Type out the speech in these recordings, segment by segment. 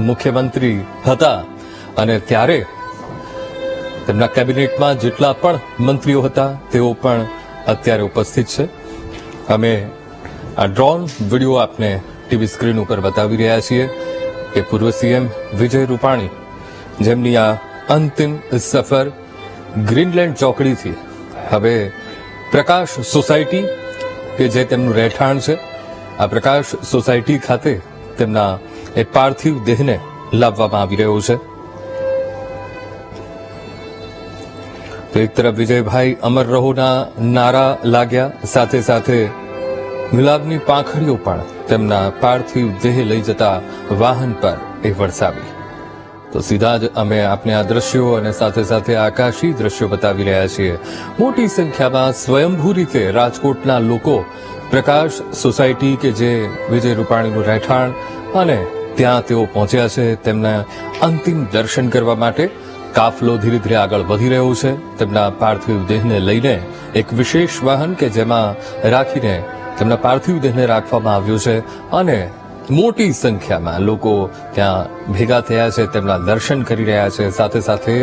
મુખ્યમંત્રી હતા અને ત્યારે તેમના કેબિનેટમાં જેટલા પણ મંત્રીઓ હતા તેઓ પણ અત્યારે ઉપસ્થિત છે. અમે આ ડ્રોન વિડીયો આપને ટીવી સ્ક્રીન ઉપર બતાવી રહ્યા છીએ કે પૂર્વ સીએમ વિજય રૂપાણી જેમની આ અંતિમ સફર ગ્રીનલેન્ડ ચોકડીથી હવે પ્રકાશ સોસાયટી કે જે તેમનું રહેઠાણ છે આ પ્રકાશ સોસાયટી ખાતે તેમના એ પાર્થિવ દેહને લાવવામાં આવી રહ્યો છે. તો એક તરફ વિજયભાઈ અમર રહોના નારા લાગ્યા, સાથે સાથે ગુલાબની પાંખડીઓ પણ તેમના પાર્થિવ દેહ લઈ જતા વાહન પર એ વરસાવી. તો સીધા જ અમે આપને આ દ્રશ્યો અને સાથે સાથે આકાશી દ્રશ્યો બતાવી રહ્યા છીએ. મોટી સંખ્યામાં સ્વયંભૂ રીતે રાજકોટના લોકો પ્રકાશ સોસાયટી કે જે વિજય રૂપાણીનું રહેઠાણ અને ત્યાં તેઓ પહોંચ્યા છે તેમના અંતિમ દર્શન કરવા માટે. કાફલો ધીરે ધીરે આગળ વધી રહ્યો છે તેમના પાર્થિવ દેહને લઈને. એક વિશેષ વાહન કે જેમાં રાખીને તેમના પાર્થિવ દેહને રાખવામાં આવ્યું છે અને મોટી સંખ્યામાં લોકો ત્યાં ભેગા થયા છે, તેમના દર્શન કરી રહ્યા છે. સાથે સાથે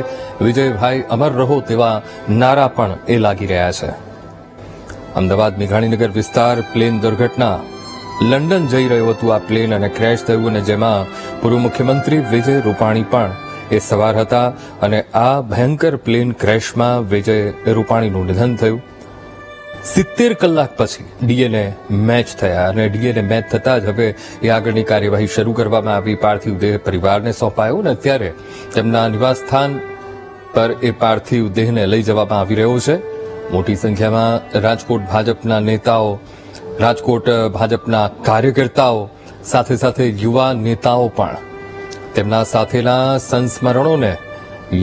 વિજયભાઈ અમર રહો તેવા નારા પણ એ લાગી રહ્યા છે. અમદાવાદ મેઘાણીનગર વિસ્તાર પ્લેન દુર્ઘટના, લંડન જઈ રહ્યું હતું આ પ્લેન અને ક્રેશ થયું અને જેમાં પૂર્વ મુખ્યમંત્રી વિજય રૂપાણી પણ એ સવાર હતા અને આ ભયંકર પ્લેન ક્રેશમાં વિજય રૂપાણીનું નિધન થયું. 70 કલાક પછી ડીએનએ મેચ થયા અને ડીએનએ મેચ થતા જ હવે એ આગળની કાર્યવાહી શરૂ કરવામાં આવી. પાર્થિવ દેહ પરિવારને સોંપાયો અને અત્યારે તેમના નિવાસસ્થાન પર એ પાર્થિવ દેહને લઈ જવામાં આવી રહ્યો છે. મોટી સંખ્યામાં રાજકોટ ભાજપના નેતાઓ, રાજકોટ ભાજપના કાર્યકર્તાઓ, સાથે સાથે યુવા નેતાઓ પણ તેમના સાથેના સંસ્મરણોને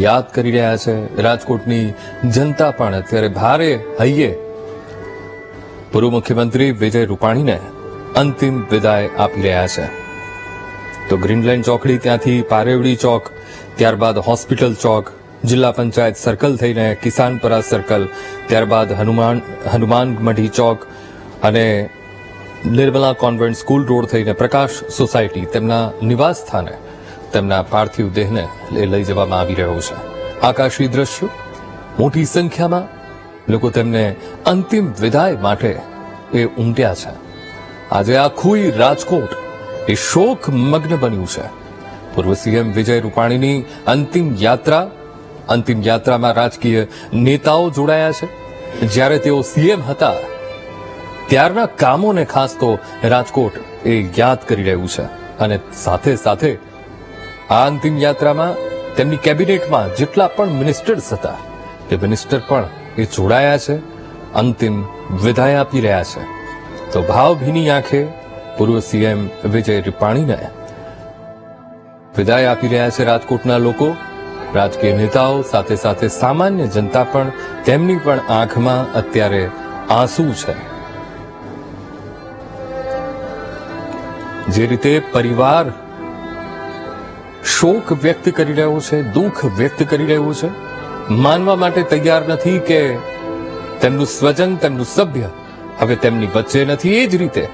યાદ કરી રહ્યા છે. રાજકોટની જનતા પણ અત્યારે ભારે હૈયે પૂર્વ મુખ્યમંત્રી વિજય રૂપાણીને અંતિમ વિદાય આપી રહ્યા છે. તો ગ્રીનલેન્ડ ચોકડી, ત્યાંથી પારેવડી ચોક, ત્યારબાદ હોસ્પિટલ ચોક, જિલ્લા પંચાયત સર્કલ થઈને કિસાનપરા સર્કલ, ત્યારબાદ હનુમાન મઢી ચોક અને નિર્મલા કોન્વેન્ટ સ્કૂલ રોડ થઈને પ્રકાશ સોસાયટી તેમના નિવાસ સ્થાને તેમના પાર્થિવ દેહને લઈ જવામાં આવી રહ્યો છે. આકાશી દ્રશ્યો, મોટી સંખ્યામાં લોકો તેમને અંતિમ વિદાય માટે એ ઉમટ્યા છે. આજે આખું રાજકોટ એ શોક મગ્ન બન્યું છે. પૂર્વ સીએમ વિજય રૂપાણીની અંતિમ યાત્રામાં રાજકીય નેતાઓ જોડાયા છે. જ્યારે તેઓ સીએમ હતા ત્યારના કામોને ખાસ તો રાજકોટ એ યાદ કરી રહ્યું છે અને સાથે સાથે આ અંતિમ યાત્રામાં તેમની કેબિનેટમાં જેટલા પણ મિનિસ્ટર્સ હતા તે મિનિસ્ટર પણ એ જોડાયા છે, અંતિમ વિદાય આપી રહ્યા છે. તો ભાવભીની આંખે પૂર્વ સીએમ વિજય રૂપાણીને વિદાય આપી રહ્યા છે રાજકોટના લોકો, રાજકીય નેતાઓ, સાથે સાથે સામાન્ય જનતા પણ. તેમની પણ આંખમાં અત્યારે આંસુ છે. જે રીતે પરિવાર શોક વ્યક્ત કરી રહ્યો છે, દુઃખ વ્યક્ત કરી રહ્યું છે, માનવા માટે તૈયાર નથી કે તેમનું સ્વજન, તેમનું સભ્ય હવે તેમની વચ્ચે નથી. એ જ રીતે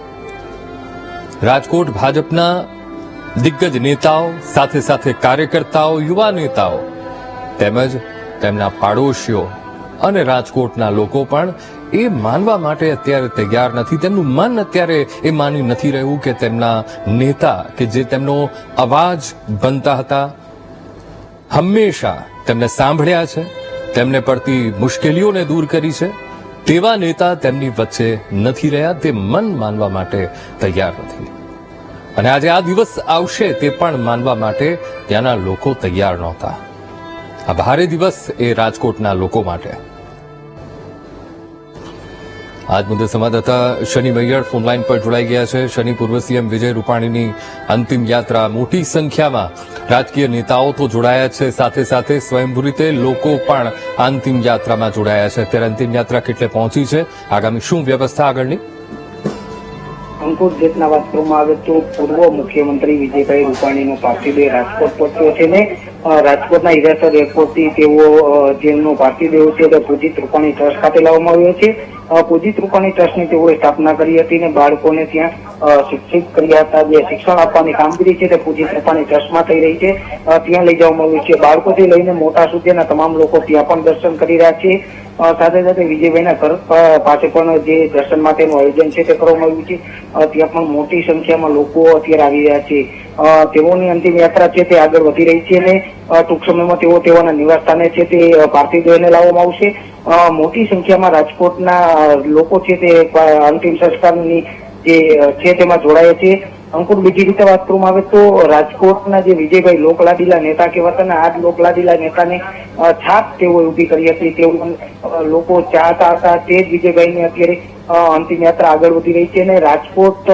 રાજકોટ ભાજપના દિગ્ગજ નેતાઓ, સાથે સાથે કાર્યકર્તાઓ, યુવા નેતાઓ તેમજ તેમના પાડોશીઓ અને રાજકોટના લોકો પણ એ માનવા માટે અત્યારે તૈયાર નથી. તેમનું મન અત્યારે એ માની નથી રહ્યું કે તેમના નેતા કે જે તેમનો અવાજ બનતા હતા, હંમેશા તેમને સાંભળ્યા છે, તેમને પડતી મુશ્કેલીઓને દૂર કરી છે, તેવા નેતા તેમની વચ્ચે નથી રહ્યા. તે મન માનવા માટે તૈયાર નથી અને આજે આ દિવસ આવશે તે પણ માનવા માટે ત્યાંના લોકો તૈયાર નહોતા. આ ભારે દિવસ એ રાજકોટના લોકો માટે. આજ મુદ્દે સંવાદદાતા શનિ મૈયર ફોનલાઈન પર જોડાઈ ગયા છે. શનિ, પૂર્વ સીએમ વિજય રૂપાણીની અંતિમ યાત્રા, મોટી સંખ્યામાં રાજકીય નેતાઓ તો જોડાયા છે, સાથે સાથે સ્વયંભૂ રીતે લોકો પણ અંતિમ યાત્રામાં જોડાયા છે. અત્યારે અંતિમ યાત્રા કેટલે પહોંચી છે, આગામી શું વ્યવસ્થા આગળની? અંકુર, જેટના વાત કરવામાં આવે તો પૂર્વ મુખ્યમંત્રી વિજયભાઈ રૂપાણીનો પાર્થિવ દેહ રાજકોટ પહોંચ્યો છે ને રાજકોટના હિરાસર એરપોર્ટથી તેઓ જેમનો પાર્થિવ દેહ છે તે પૂજિત રૂપાણી ટ્રસ્ટ ખાતે લાવવામાં આવ્યો છે. પૂજિત રૂપાણી ટ્રસ્ટની તેઓએ સ્થાપના કરી હતી અને બાળકોને ત્યાં શિક્ષિત કર્યા હતા. જે શિક્ષણ આપવાની કામગીરી છે તે પૂજિત રૂપાણી ટ્રસ્ટમાં થઈ રહી છે. ત્યાં લઈ જવામાં આવ્યું છે. બાળકોથી લઈને મોટા સુધીના તમામ લોકો ત્યાં પણ દર્શન કરી રહ્યા છે. સાથે સાથે વિજયભાઈના ઘર પાસે પણ જે દર્શન માટેનું આયોજન છે તે કરવામાં આવ્યું છે. ત્યાં પણ મોટી સંખ્યામાં લોકો અત્યારે આવી રહ્યા છે. તેઓની અંતિમ યાત્રા છે તે આગળ વધી રહી છે અને ટૂંક સમયમાં તેઓના નિવાસ સ્થાને છે તે પાર્થિવ દેહને લાવવામાં આવશે. મોટી સંખ્યામાં રાજકોટના લોકો છે તે અંતિમ સંસ્કારની જે છે તેમાં જોડાયા છે. અંકુર, બીજી રીતે વાત કરવામાં આવે તો રાજકોટના જે વિજયભાઈ લોકલાડીલા નેતા કહેવાતા ને આ જ લોકલાડીલા નેતાને છાપ તેઓએ ઉભી કરી હતી. તેઓ લોકો ચાહતા હતા તે જ વિજયભાઈની અત્યારે અંતિમ યાત્રા આગળ વધી રહી છે અને રાજકોટ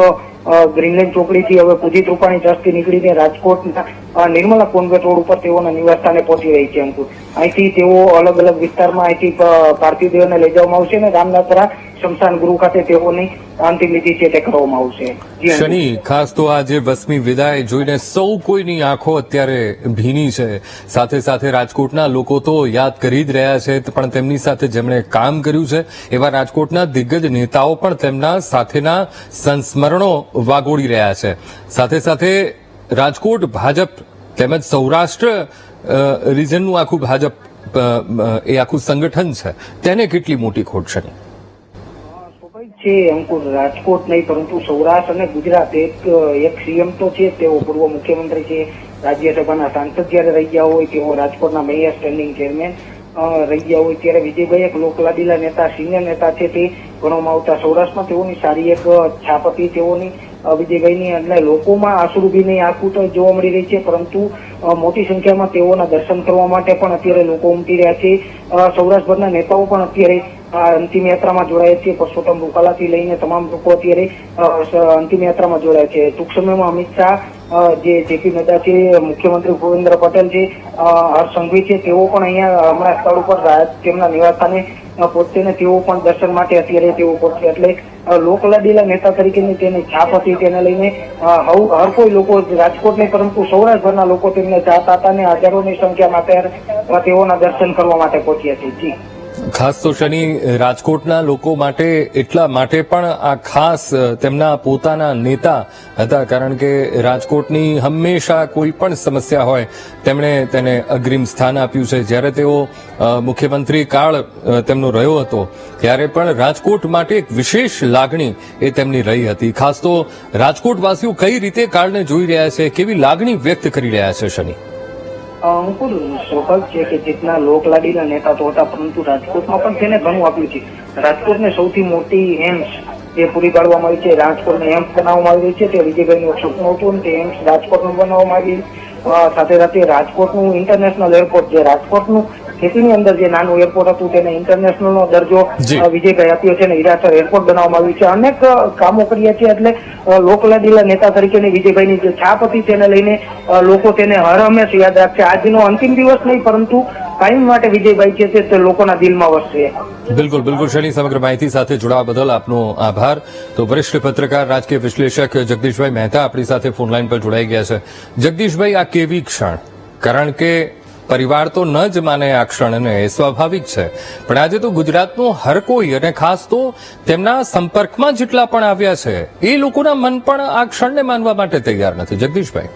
ગ્રીનલેન્ડ ચોકડીથી હવે પૂજિત રૂપાણી ટ્રસ્ટથી નીકળીને રાજકોટના નિર્મલા કોન્વેન્ટ રોડ ઉપર તેઓના નિવાસ સ્થાને પહોંચી રહી છે. અંકુર, અહીંથી તેઓ અલગ અલગ વિસ્તારમાં અહીંથી પાર્થિવ દેહને લઈ જવામાં આવશે અને રામનાથરા શમશાન ગૃહ ખાતે તેઓની અંતિમ વિધિ છે તે કરવામાં આવશે. શનિ, ખાસ તો આ જે 20મી વિદાય જોઈને સૌ કોઈની આંખો અત્યારે ભીની છે. સાથે સાથે રાજકોટના લોકો તો યાદ કરી જ રહ્યા છે, પણ તેમની સાથે જેમણે કામ કર્યું છે એવા રાજકોટના દિગ્ગજ નેતાઓ પણ તેમના સાથેના સંસ્મરણો વાગોળી રહ્યા છે. સાથે સાથે રાજકોટ ભાજપ તેમજ સૌરાષ્ટ્ર રિજનનું આખું ભાજપ એ આખું સંગઠન છે તેને કેટલી મોટી ખોટ છે? છે અંકુર, રાજકોટ નહીં પરંતુ સૌરાષ્ટ્ર અને ગુજરાત એક સીએમ તો છે, તેઓ પૂર્વ મુખ્યમંત્રી છે, રાજ્યસભાના સાંસદ જયારે રહી ગયા હોય તેઓ રાજકોટના મેયર સ્ટેન્ડિંગ ચેરમેન રહી ગયા હોય ત્યારે વિજયભાઈ એક લોકલાડીલા નેતા, સિનિયર નેતા છે તે ગણવામાં આવતા. સૌરાષ્ટ્રમાં તેઓની સારી એક છાપ હતી તેઓની વિજયભાઈની, એટલે લોકોમાં આંસુરૂભીની આંખો તો જોવા મળી રહી છે પરંતુ મોટી સંખ્યામાં તેઓના દર્શન કરવા માટે પણ અત્યારે લોકો ઉમટી રહ્યા છે. સૌરાષ્ટ્રભરના નેતાઓ પણ અત્યારે અંતિમ યાત્રામાં જોડાયા છે. પરસોત્તમ રૂપાલાથી લઈને તમામ લોકો અત્યારે અંતિમ યાત્રામાં જોડાયા છે. ટૂંક સમયમાં અમિત શાહ, જે જેપી નડ્ડા છે, મુખ્યમંત્રી ભૂપેન્દ્ર પટેલ છે, હર્ષ સંઘવી છે, તેઓ પણ અહીંયા હમણાં સ્થળ ઉપર તેમના નિવાસસ્થાને પહોંચશે ને તેઓ પણ દર્શન માટે અત્યારે તેઓ પહોંચશે. એટલે લોકલાડીલા નેતા તરીકેની તેની છાપ હતી તેને લઈને હર કોઈ લોકો રાજકોટ નહીં પરંતુ સૌરાષ્ટ્રભરના લોકો તેમને ચાહતા હતા અને હજારોની સંખ્યામાં અત્યારે તેઓના દર્શન કરવા માટે પહોંચ્યા છે. જી, ખાસ તો શનિ, રાજકોટના લોકો માટે એટલા માટે પણ આ ખાસ તેમના પોતાના નેતા હતા કારણ કે રાજકોટની હંમેશા કોઈ પણ સમસ્યા હોય તેમણે તેને અગ્રિમ સ્થાન આપ્યું છે. જ્યારે તેઓ મુખ્યમંત્રી કાળ તેમનો રહ્યો હતો ત્યારે પણ રાજકોટ માટે એક વિશેષ લાગણી એ તેમની રહી હતી. ખાસ તો રાજકોટવાસીઓ કઈ રીતે કાળને જોઈ રહ્યા છે, કેવી લાગણી વ્યક્ત કરી રહ્યા છે? શનિ, અંકુર, સ્વાભાવિક છે કે જેટલા લોકલાડીના નેતા તો હતા પરંતુ રાજકોટમાં પણ તેને ઘણું આપ્યું છે. રાજકોટને સૌથી મોટી એમ્સ જે પૂરી પાડવામાં આવી છે, રાજકોટને એમ્સ બનાવવામાં આવી છે, તે વિજયભાઈનું સપનું હતું તે એમ્સ રાજકોટનું બનાવવામાં આવી. સાથે સાથે રાજકોટનું ઇન્ટરનેશનલ એરપોર્ટ, જે રાજકોટનું ખેતીની અંદર જે નાનું એરપોર્ટ હતું તેને ઇન્ટરનેશનલ નો દરજ્જો વિજયભાઈ આપ્યો છે અને હીરાસર એરપોર્ટ બનાવવામાં આવ્યું છે. અનેક કામો કર્યા છે. એટલે લોકલાડીલા નેતા તરીકેની વિજયભાઈની જે છાપ હતી તેને લઈને લોકો તેને હર હંમેશ યાદ રાખશે. આજનો અંતિમ દિવસ નહીં પરંતુ કાયમ માટે વિજયભાઈ છે તે લોકોના દિલમાં વસશે. બિલકુલ બિલકુલ શનિ, સમગ્ર માહિતી સાથે જોડાવા બદલ આપનો આભાર. તો વરિષ્ઠ પત્રકાર, રાજકીય વિશ્લેષક જગદીશભાઈ મહેતા આપણી સાથે ફોનલાઈન પર જોડાઈ ગયા છે. જગદીશભાઈ, આ કેવી ક્ષણ? કારણ કે પરિવાર તો ન જ માને આ ક્ષણને, એ સ્વાભાવિક છે, પણ આજે તો ગુજરાતનું હર કોઈ અને ખાસ તો તેમના સંપર્કમાં જેટલા પણ આવ્યા છે એ લોકોના મન પણ આ ક્ષણને માનવા માટે તૈયાર નથી. જગદીશભાઈ,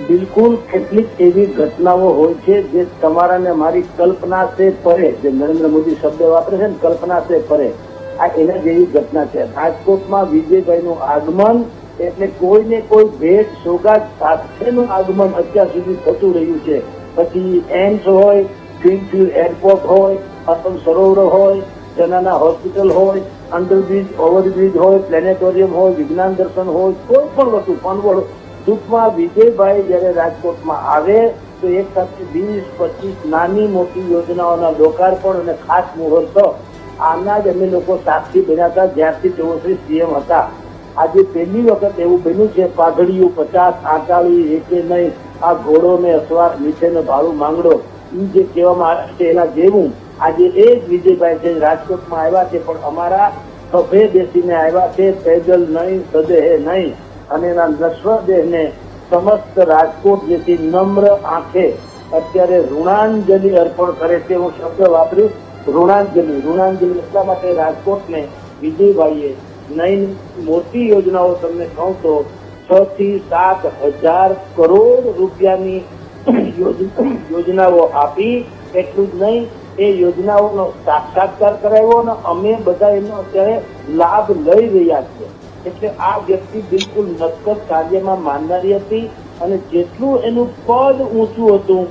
બિલકુલ કેટલીક એવી ઘટનાઓ હોય છે જે તમારા ને મારી કલ્પના સે પરે, જે નરેન્દ્ર મોદી શબ્દ વાપરે છે ને, કલ્પના સે પરે, આ એના જેવી ઘટના છે. રાજકોટમાં વિજયભાઈનું આગમન એટલે કોઈને કોઈ ભેટ સોગાદ સાથેનું આગમન અત્યાર સુધી થતું રહ્યું છે. પછી એમ્સ હોય, ગ્રીનફિલ્ડ એરપોર્ટ હોય, અટલ સરોવર હોય, જનાના હોસ્પિટલ હોય, અંડરબ્રિજ, ઓવરબ્રિજ હોય, પ્લેનેટોરિયમ હોય, વિજ્ઞાન દર્શન હોય, કોઈ પણ વસ્તુ પનવડ. ટૂંકમાં વિજયભાઈ જયારે રાજકોટમાં આવે તો એક સાથે 20-25 નાની મોટી યોજનાઓના લોકાર્પણ અને ખાસ મુહૂર્ત આના જ અમે લોકો સાક્ષી બન્યા હતા જ્યારથી તેઓ શ્રી સીએમ હતા. આજે પહેલી વખત એવું બન્યું છે. પાઘડીયું 50 48 એકે નહીં, આ ઘોડો ને અસવાર નીચે ને ભાડું માંગડો, એ જે કહેવામાં આવે છે એના જેવું આજે એ જ વિજયભાઈ છે રાજકોટમાં આવ્યા છે. પણ અમારા સભે બેસીને આવ્યા છે, પેદલ નહીં, સદેહે નહીં, અને એના નશ્વર દેહને સમસ્ત રાજકોટ જેથી નમ્ર આંખે અત્યારે ઋણાંજલિ અર્પણ કરે છે. હું શબ્દ વાપરીશ ઋણાંજલિ એટલા માટે રાજકોટને વિજયભાઈએ નઈ મોટી યોજનાઓ તમને કહું તો 6 થી 7,000 કરોડ રૂપિયાની યોજનાઓ આપી. એટલું જ નહીં, એ યોજનાઓનો સાક્ષાત્કાર કરાવ્યો અને અમે બધા એનો અત્યારે લાભ લઈ રહ્યા છીએ. એટલે આ વ્યક્તિ બિલકુલ નક્કર કાર્યમાં માનનારી હતી અને જેટલું એનું પદ ઊંચું હતું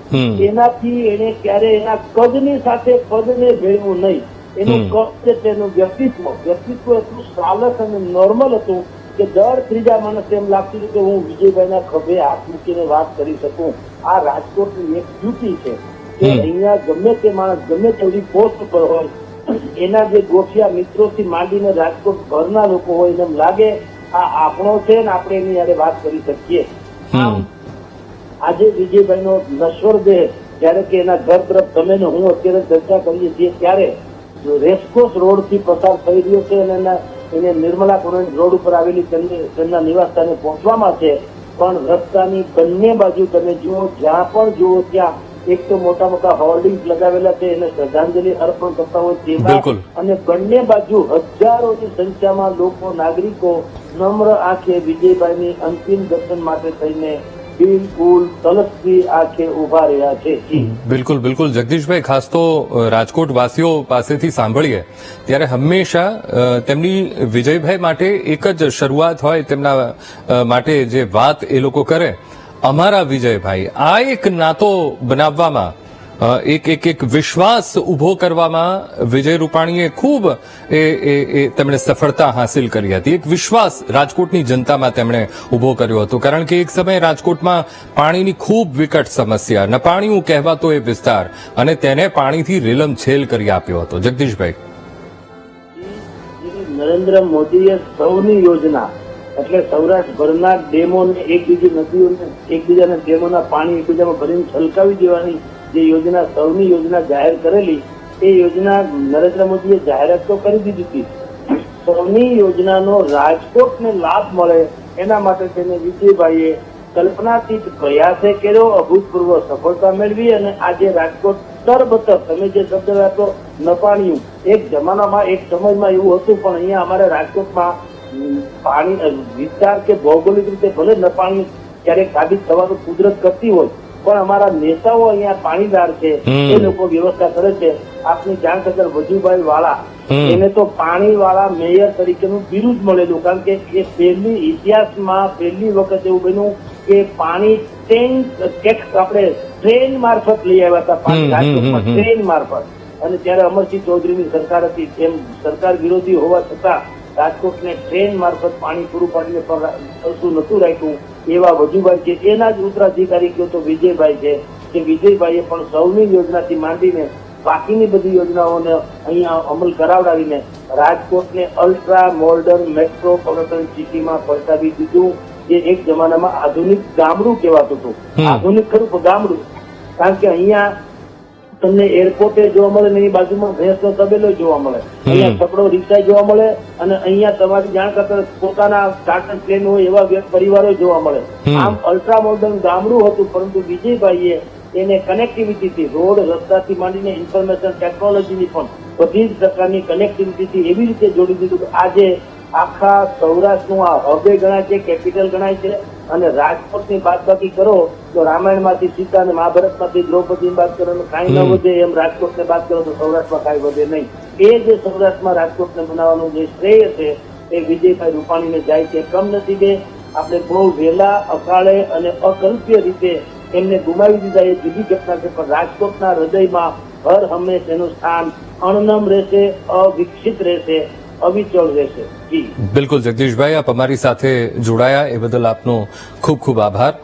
એનાથી એને ક્યારે એના કદની સાથે પદને ભેળવું નહીં. એનું કદ છે તેનું વ્યક્તિત્વ એટલું સાલસ અને નોર્મલ હતું કે દર ત્રીજા માણસે એમ લાગતું હતું કે હું વિજયભાઈના ખભે હાથ મૂકીને વાત કરી શકું. આ રાજકોટની એક ડ્યુટી છે કે અહીંયા ગમે તે માણસ ગમે તેવી પોસ્ટ ઉપર હોય, એના જે ગોઠિયા મિત્રોથી માંડીને રાજકોટ ભરના લોકો હોય એને એમ લાગે આ આપણો છે ને આપણે એની યારે વાત કરી શકીએ. આમ આજે વિજયભાઈનો નશ્વર દેહ જયારે કે એના ઘર તરફ તમે ને હું અત્યારે ચર્ચા કરીએ છીએ ત્યારે રેસકોર્સ રોડ થી પસાર થઈ રહ્યો છે અને એને નિર્મલા કોલોની રોડ ઉપર આવેલી તેમના નિવાસસ્થાને પહોંચવામાં છે. પણ રસ્તાની બંને બાજુ તમે જુઓ, જ્યાં પણ જુઓ ત્યાં એક તો મોટા મોટા હોર્ડિંગ્સ લગાવેલા છે, એને શ્રદ્ધાંજલિ અર્પણ કરતા હોય તેવા, અને બંને બાજુ હજારોની સંખ્યામાં લોકો, નાગરિકો નમ્ર આંખે વિજયભાઈની અંતિમ દર્શન માટે થઈને બિલકુલ તલસથી આંખે ઉભા રહ્યા છે. બિલકુલ જગદીશભાઈ, ખાસ તો રાજકોટ વાસીઓ પાસેથી સાંભળીએ ત્યારે હંમેશા તેમની વિજયભાઈ માટે એક જ શરૂઆત હોય, તેમના માટે જે વાત એ લોકો કરે, અમારા વિજયભાઈ, આ એક નાતો બનાવવામાં, એક વિશ્વાસ ઉભો કરવામાં વિજય રૂપાણીએ ખૂબ તેમણે સફળતા હાંસિલ કરી હતી. એક વિશ્વાસ રાજકોટની જનતામાં તેમણે ઉભો કર્યો હતો, કારણ કે એક સમયે રાજકોટમાં પાણીની ખૂબ વિકટ સમસ્યા, નપાણીયું કહેવાતો એ વિસ્તાર, અને તેને પાણીથી રેલમછેલ કરી આપ્યો હતો. જગદીશભાઈ, નરેન્દ્ર મોદીએ સૌની યોજના એટલે સૌરાષ્ટ્રભરના ડેમોને એકબીજાના ડેમોના પાણી એકબીજામાં ભરીને છલકાવી દેવાની જે યોજના, સૌની યોજના જાહેર કરેલી, એ યોજના નરેન્દ્ર મોદીએ જાહેરાત તો કરી દીધી હતી. સૌની યોજનાનો રાજકોટને લાભ મળે એના માટે તેને વિજયભાઈએ કલ્પનાતીત પ્રયાસે કર્યો, અભૂતપૂર્વ સફળતા મેળવી અને આજે રાજકોટ તરબતર, તમે જે શબ્દ વાપરો નપાણિયું, એક જમાનામાં એક સમયમાં એવું હતું, પણ અહીંયા અમારા રાજકોટમાં પાણી વિસ્તાર કે ભૌગોલિક રીતે ભલે નપાણી ક્યારેક સાબિત થવાનું કુદરત કરતી હોય, પણ અમારા નેતાઓ અહીંયા પાણીદાર છે, એ લોકો વ્યવસ્થા કરે છે. આપની જાણ ખબર વજુભાઈ વાળા, એને તો પાણી વાળા મેયર તરીકેનું બિરુદ મળેલું, કારણ કે એ ઇતિહાસમાં પહેલી વખત એવું બન્યું કે પાણી ટેક્સ આપણે ટ્રેન મારફત લઈ આવ્યા હતા, પાણી રાજકોટમાં ટ્રેન મારફત. અને ત્યારે અમરસિંહ ચૌધરીની સરકાર હતી, તેમ સરકાર વિરોધી હોવા છતાં રાજકોટને ટ્રેન મારફત પાણી પૂરું પાડીને પણ નતું રાખ્યું. એવા વજુભાઈ છે, એના જ ઉત્તરાધિકારી કહો તો વિજયભાઈ છે, કે વિજયભાઈએ પણ સૌની યોજનાથી માંડીને બાકીની બધી યોજનાઓને અહીંયા અમલ કરાવડાવીને રાજકોટને અલ્ટ્રા મોડર્ન મેટ્રોપોલિટન સિટીમાં પરસાવી દીધું, જે એક જમાનામાં આધુનિક ગામડું કહેવાતું હતું. આધુનિક ખરું ગામડું, કારણ કે અહીંયા તમને એરપોર્ટે જોવા મળે, એની બાજુમાં ભેંસનો તબેલો જોવા મળે, અહીંયા છકડો રિક્ષા જોવા મળે, અને અહીંયા તમારી જાણ કરતા પોતાના ચાર્ટર પ્લેન હોય એવા પરિવારો જોવા મળે. આમ અલ્ટ્રા મોડર્ન ગામડું હતું, પરંતુ વિજયભાઈએ એને કનેક્ટિવિટીથી, રોડ રસ્તાથી માંડીને ઇન્ફોર્મેશન ટેકનોલોજીની પણ બધી જ પ્રકારની કનેક્ટિવિટીથી એવી રીતે જોડી દીધું કે આજે આખા સૌરાષ્ટ્રનું આ હબે ગણાય છે, કેપિટલ ગણાય છે. અને રાજકોટની બાદબાકી કરો તો રામાયણમાંથી સીતા અને મહાભારતમાંથી દ્રૌપદીની બાદ કરો કાંઈ ન વધે, એમ રાજકોટને બાદ કરો તો સૌરાષ્ટ્રમાં કાંઈ વધે નહીં. એ જે સૌરાષ્ટ્રમાં રાજકોટને બનાવવાનું જે શ્રેય છે એ વિજયભાઈ રૂપાણીને જાય છે. કમનસીબે આપણે બહુ વહેલા, અકાળે અને અકલ્પ્ય રીતે એમને ગુમાવી દીધા, એ જુદી ઘટના છે, પણ રાજકોટના હૃદયમાં હર હંમેશ એનું સ્થાન અણનમ રહેશે, અવિકસિત રહેશે, અવિચળ રહેશે. બિલકુલ જગદીશભાઈ, આપ અમારી સાથે જોડાયા એ બદલ આપનો ખૂબ ખૂબ આભાર.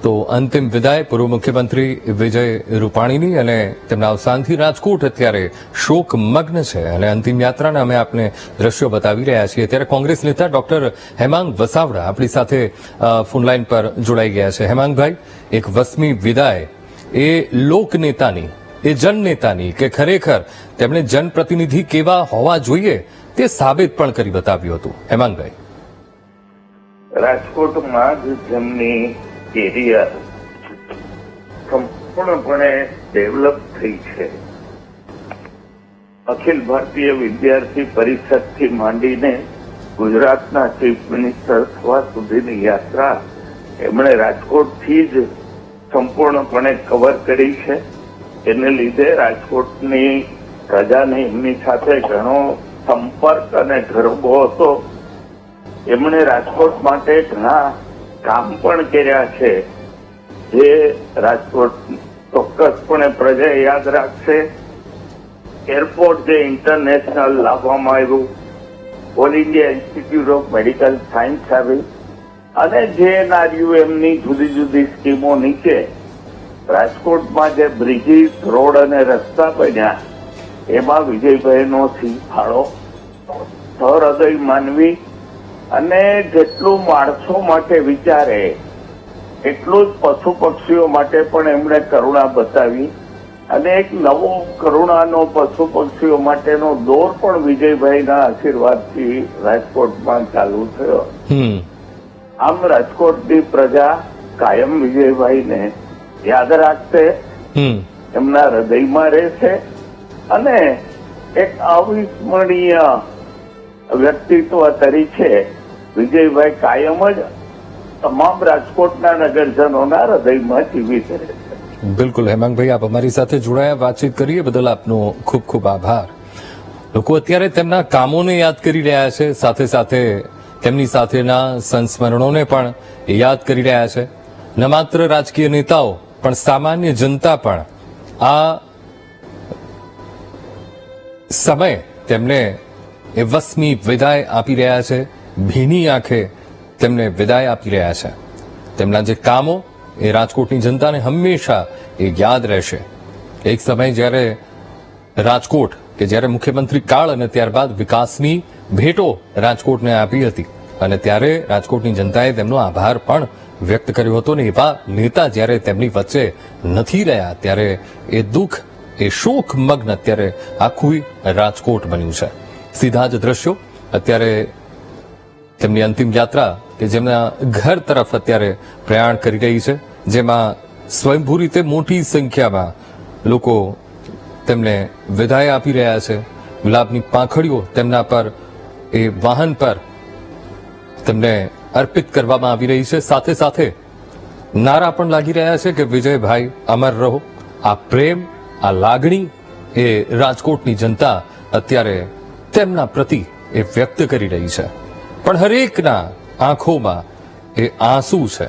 તો અંતિમ વિદાય પૂર્વ મુખ્યમંત્રી વિજય રૂપાણીની, અને તેમના અવસાનથી રાજકોટ અત્યારે શોકમગ્ન છે, અને અંતિમ યાત્રાના અમે આપને દ્રશ્યો બતાવી રહ્યા છીએ. ત્યારે કોંગ્રેસ નેતા ડોક્ટર હેમાંગ વસાવડા આપણી સાથે ફોનલાઈન પર જોડાઈ ગયા છે. હેમાંગભાઈ, એક વસમી વિદાય એ લોકનેતાની, એ જનનેતાની, કે ખરેખર તેમણે જનપ્રતિનિધિ કેવા હોવા જોઈએ તે સાબિત પણ કરી બતાવ્યું હતું. હેમાંગભાઈ, રાજકોટમાં જ જેમની એરિયા સંપૂર્ણપણે ડેવલપ થઈ છે અખિલ ભારતીય વિદ્યાર્થી પરિષદથી માંડીને ગુજરાતના ચીફ મિનિસ્ટર થવા સુધીની યાત્રા એમણે રાજકોટથી જ સંપૂર્ણપણે કવર કરી છે. એને લીધે રાજકોટની પ્રજાને એમની સાથે ઘણો સંપર્ક અને ગર્વ હતો. એમણે રાજકોટ માટે ઘણા કામ પણ કર્યા છે, જે રાજકોટ ચોક્કસપણે પ્રજા યાદ રાખશે. એરપોર્ટ જે ઇન્ટરનેશનલ લાવવામાં આવ્યું, all India institute of medical science આવી, અને JNRUMની જુદી જુદી સ્કીમો નીચે રાજકોટમાં જે બ્રિજીસ, રોડ અને રસ્તા બન્યા, એમાં વિજયભાઈનો સિંહ ફાળો સહૃદય માનવી અને જેટલું માણસો માટે વિચારે એટલું જ પશુ પક્ષીઓ માટે પણ એમણે કરુણા બતાવી. અને એક નવો કરુણાનો પશુ પક્ષીઓ માટેનો દોર પણ વિજયભાઈના આશીર્વાદથી રાજકોટમાં ચાલુ થયો. આમ રાજકોટની પ્રજા કાયમ વિજયભાઈને યાદ રાખશે, એમના હૃદયમાં રહેશે અને એક અવિસ્મરણીય વ્યક્તિત્વ તરીકે વિજયભાઈ કાયમ જ તમામ રાજકોટના નગરજનોના હૃદયમાં જીવિત રહેશે. બિલકુલ હેમાંગભાઈ, આપ અમારી સાથે જોડાયા, વાતચીત કરીએ બદલ આપનો ખૂબ ખૂબ આભાર. લોકો અત્યારે તેમના કામોને યાદ કરી રહ્યા છે, સાથે સાથે તેમની સાથેના સંસ્મરણોને પણ યાદ કરી રહ્યા છે. ન માત્ર રાજકીય નેતાઓ પણ સામાન્ય જનતા પણ આ સમય તેમને એ વસમી વિદાય આપી રહ્યા છે, ભીની આંખે તેમને વિદાય આપી રહ્યા છે. તેમના જે કામો એ રાજકોટની જનતાને હંમેશા એ યાદ રહેશે. એક સમય જ્યારે રાજકોટ કે જ્યારે મુખ્યમંત્રી કાળ અને ત્યારબાદ વિકાસની ભેટો રાજકોટને આપી હતી અને ત્યારે રાજકોટની જનતાએ તેમનો આભાર પણ વ્યક્ત કર્યો હતો. ને એવા નેતા જ્યારે તેમની વચ્ચે નથી રહ્યા ત્યારે એ દુઃખ, એ શોકમગ્ન અત્યારે આખું રાજકોટ બન્યું છે. સીધા જ દ્રશ્યો અત્યારે તેમની અંતિમ યાત્રા કે જેમના ઘર તરફ અત્યારે પ્રયાણ કરી રહી છે, જેમાં સ્વયંભૂ રીતે મોટી સંખ્યામાં લોકો તેમને વિદાય આપી રહ્યા છે. ગુલાબની પાંખડીઓ તેમના પર, એ વાહન પર તેમને અર્પિત કરવામાં આવી રહી છે. સાથે સાથે નારા પણ લાગી રહ્યા છે કે વિજયભાઈ અમર રહો. આ પ્રેમ, આ લાગણી એ રાજકોટની જનતા અત્યારે તેમના પ્રતિ એ વ્યક્ત કરી રહી છે. પણ હરેકના આંખોમાં એ આંસુ છે.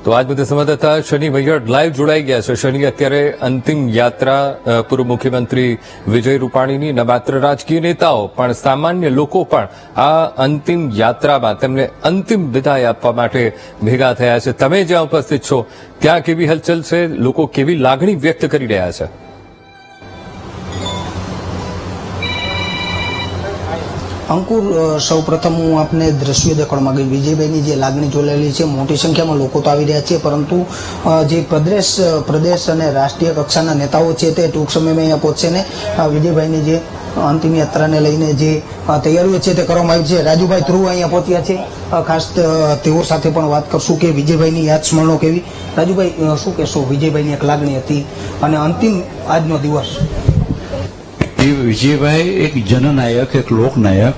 તો આજ બધે સંવાદદાતા શનિ વૈયડ લાઈવ જોડાઈ ગયા છે. શનિ, અત્યારે અંતિમ યાત્રા પૂર્વ મુખ્યમંત્રી વિજય રૂપાણીની ન માત્ર રાજકીય નેતાઓ પણ સામાન્ય લોકો પણ આ અંતિમ યાત્રામાં તેમને અંતિમ વિદાય આપવા માટે ભેગા થયા છે. તમે જ્યાં ઉપસ્થિત છો ત્યાં કેવી હલચલ છે, લોકો કેવી લાગણી વ્યક્ત કરી રહ્યા છે? અંકુર, સૌ પ્રથમ હું આપને દ્રશ્યો દેખાડવા માંગુ. વિજયભાઈની જે લાગણી જોડાયેલી છે, મોટી સંખ્યામાં લોકો તો આવી રહ્યા છે, પરંતુ જે પ્રદેશ અને રાષ્ટ્રીય કક્ષાના નેતાઓ છે તે ટૂંક સમયમાં અહીંયા પહોંચશે ને વિજયભાઈની જે અંતિમ યાત્રાને લઈને જે તૈયારીઓ છે તે કરવામાં આવી છે. રાજુભાઈ ધ્રુવ અહીંયા પહોંચ્યા છે, ખાસ તેઓ સાથે પણ વાત કરશું કે વિજયભાઈની યાદ સ્મરણો કેવી. રાજુભાઈ, શું કહેશો? વિજયભાઈની એક લાગણી હતી અને અંતિમ આજનો દિવસ. વિજયભાઈ એક જનનાયક, એક લોકનાયક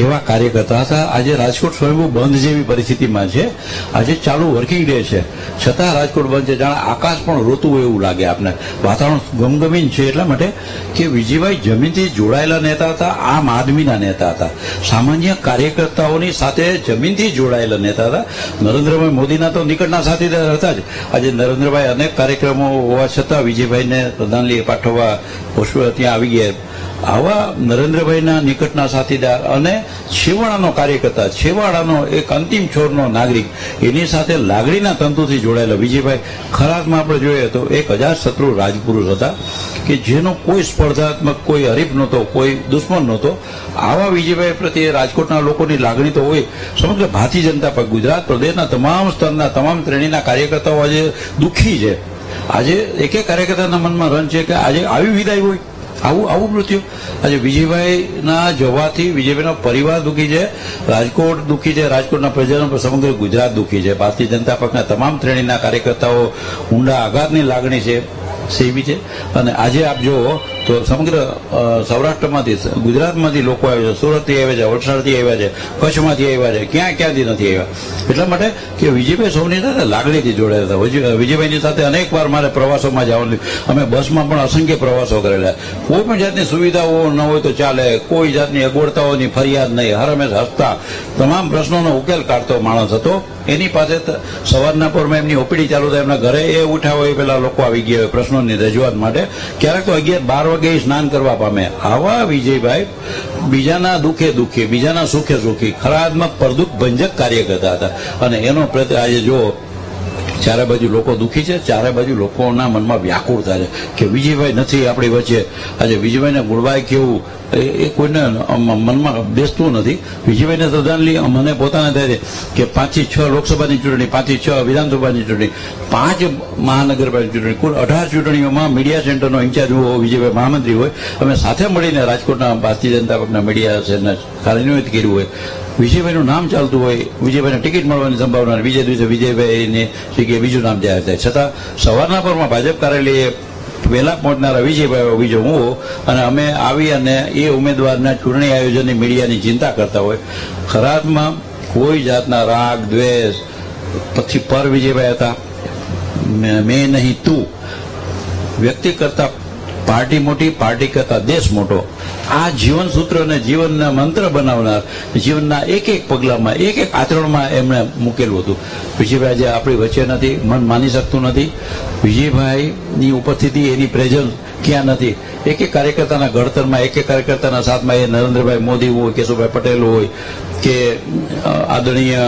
એવા કાર્યકર્તા હતા. આજે રાજકોટ સ્વયંભૂ બંધ જેવી પરિસ્થિતિમાં છે. આજે ચાલુ વર્કિંગ ડે છે, છતાં રાજકોટ બંધ છે. જાણે આકાશ પણ રોતું હોય એવું લાગે આપને. વાતાવરણ ગમગમીન છે એટલા માટે કે વિજયભાઈ જમીનથી જોડાયેલા નેતા હતા, આમ આદમીના નેતા હતા, સામાન્ય કાર્યકર્તાઓની સાથે જમીનથી જોડાયેલા નેતા હતા. નરેન્દ્રભાઈ મોદીના તો નિકટના સાથીદાર હતા જ. આજે નરેન્દ્રભાઈ અનેક કાર્યક્રમો હોવા છતાં વિજયભાઈને શ્રદ્ધાંજલિ પાઠવવા ત્યાં આવી ગયા. આવા નરેન્દ્રભાઈના નિકટના સાથીદાર અને છેવાડાનો કાર્યકર્તા, છેવાડાનો એક અંતિમ છોરનો નાગરિક, એની સાથે લાગણીના તંતુથી જોડાયેલા વિજયભાઈ ખરામાં આપણે જોઈએ તો એક અજાતશત્રુ રાજપુરુષ હતા કે જેનો કોઈ સ્પર્ધાત્મક, કોઈ હરીફ નહોતો, કોઈ દુશ્મન નહોતો. આવા વિજયભાઈ પ્રત્યે રાજકોટના લોકોની લાગણી તો હોય. સમગ્ર ભારતીય જનતા પક્ષ, ગુજરાત પ્રદેશના તમામ સ્તરના, તમામ શ્રેણીના કાર્યકર્તાઓ આજે દુઃખી છે. આજે એક એક કાર્યકર્તાના મનમાં રન છે કે આજે આવી વિદાય હોય, આવું મૃત્યુ. આજે વિજયભાઈના જવાથી વિજયભાઈનો પરિવાર દુઃખી છે, રાજકોટ દુઃખી છે, રાજકોટના પ્રજાનો, સમગ્ર ગુજરાત દુઃખી છે. ભારતીય જનતા પક્ષના તમામ શ્રેણીના કાર્યકર્તાઓ ઊંડા આઘાતની લાગણી છે. સેવી છે. અને આજે આપ જુઓ તો સમગ્ર સૌરાષ્ટ્રમાંથી, ગુજરાતમાંથી લોકો આવે છે, સુરતથી આવ્યા છે, વલસાડથી આવ્યા છે, કચ્છમાંથી આવ્યા છે, ક્યાંથી નથી આવ્યા. એટલા માટે કે વિજયભાઈ સૌની સાથે લાગણીથી જોડાયા હતા. વિજયભાઈની સાથે અનેક વાર મારે પ્રવાસોમાં જવાનું, અમે બસમાં પણ અસંખ્ય પ્રવાસો કરેલા. કોઈ પણ જાતની સુવિધાઓ ન હોય તો ચાલે, કોઈ જાતની અગવડતાઓની ફરિયાદ નહીં, હર હંમેશ હસતા તમામ પ્રશ્નોનો ઉકેલ કાઢતો માણસ હતો. એની પાસે સવારના પોરમાં એમની ઓપીડી ચાલુ થાય, એમના ઘરે એ ઉઠ્યા હોય પેલા લોકો આવી ગયા હોય પ્રશ્નોની રજૂઆત માટે. ક્યારેક તો 11-12 વાગે સ્નાન કરવા પામે. આવા વિજયભાઈ બીજાના દુઃખે દુઃખી, બીજાના સુખે સુખી, ખરા અર્થમાં પરદુખ ભંજક કાર્ય કરતા હતા. અને એનો પ્રત્યે આજે જો ચારે બાજુ લોકો દુઃખી છે, ચારે બાજુ લોકોના મનમાં વ્યાકુળતા છે કે વિજયભાઈ નથી આપણી વચ્ચે. આજે વિજયભાઈને ગુણવાય કેવું એ કોઈને મનમાં બેસતું નથી. વિજયભાઈને શ્રદ્ધાંજલિ મને પોતાને થાય છે કે 5 થી 6 લોકસભાની ચૂંટણી, 5 થી 6 વિધાનસભાની ચૂંટણી, 5 મહાનગરપાલિકા ચૂંટણી, કુલ 18 ચૂંટણીઓમાં મીડિયા સેન્ટરનો ઇન્ચાર્જ હોય, વિજયભાઈ મહામંત્રી હોય, અમે સાથે મળીને રાજકોટના ભારતીય જનતા પક્ષના મીડિયા સેન્ટર કાર્યાન્વિત કર્યું હોય. વિજયભાઈનું નામ ચાલતું હોય, વિજયભાઈને ટિકિટ મળવાની સંભાવના, બીજે દિવસે વિજયભાઈને જગ્યાએ બીજું નામ જાહેર થાય. છતાં સવારના પરમાં ભાજપ કાર્યાલયે વહેલા પહોંચનારા વિજયભાઈ બીજો હું અને અમે આવી અને એ ઉમેદવારના ચૂંટણી આયોજનની મીડિયાની ચિંતા કરતા હોય. ખરા અર્થમાં કોઈ જાતના રાગ દ્વેષ પછી પર વિજયભાઈ હતા. મેં નહીં તું, વ્યક્તિ કરતા પાર્ટી મોટી, પાર્ટી કરતા દેશ મોટો, આ જીવન સૂત્ર અને જીવનના મંત્ર બનાવનાર, જીવનના એક એક પગલામાં, એક એક આચરણમાં એમણે મૂકેલું હતું. વિજયભાઈ આજે આપણી વચ્ચે નથી, મન માની શકતું નથી. વિજયભાઈની ઉપસ્થિતિ, એની પ્રેઝન્સ ક્યાં નથી. એક એક કાર્યકર્તાના ઘડતરમાં, એક એક કાર્યકર્તાના સાથમાં, એ નરેન્દ્રભાઈ મોદી હોય, કેશુભાઈ પટેલ હોય કે આદરણીય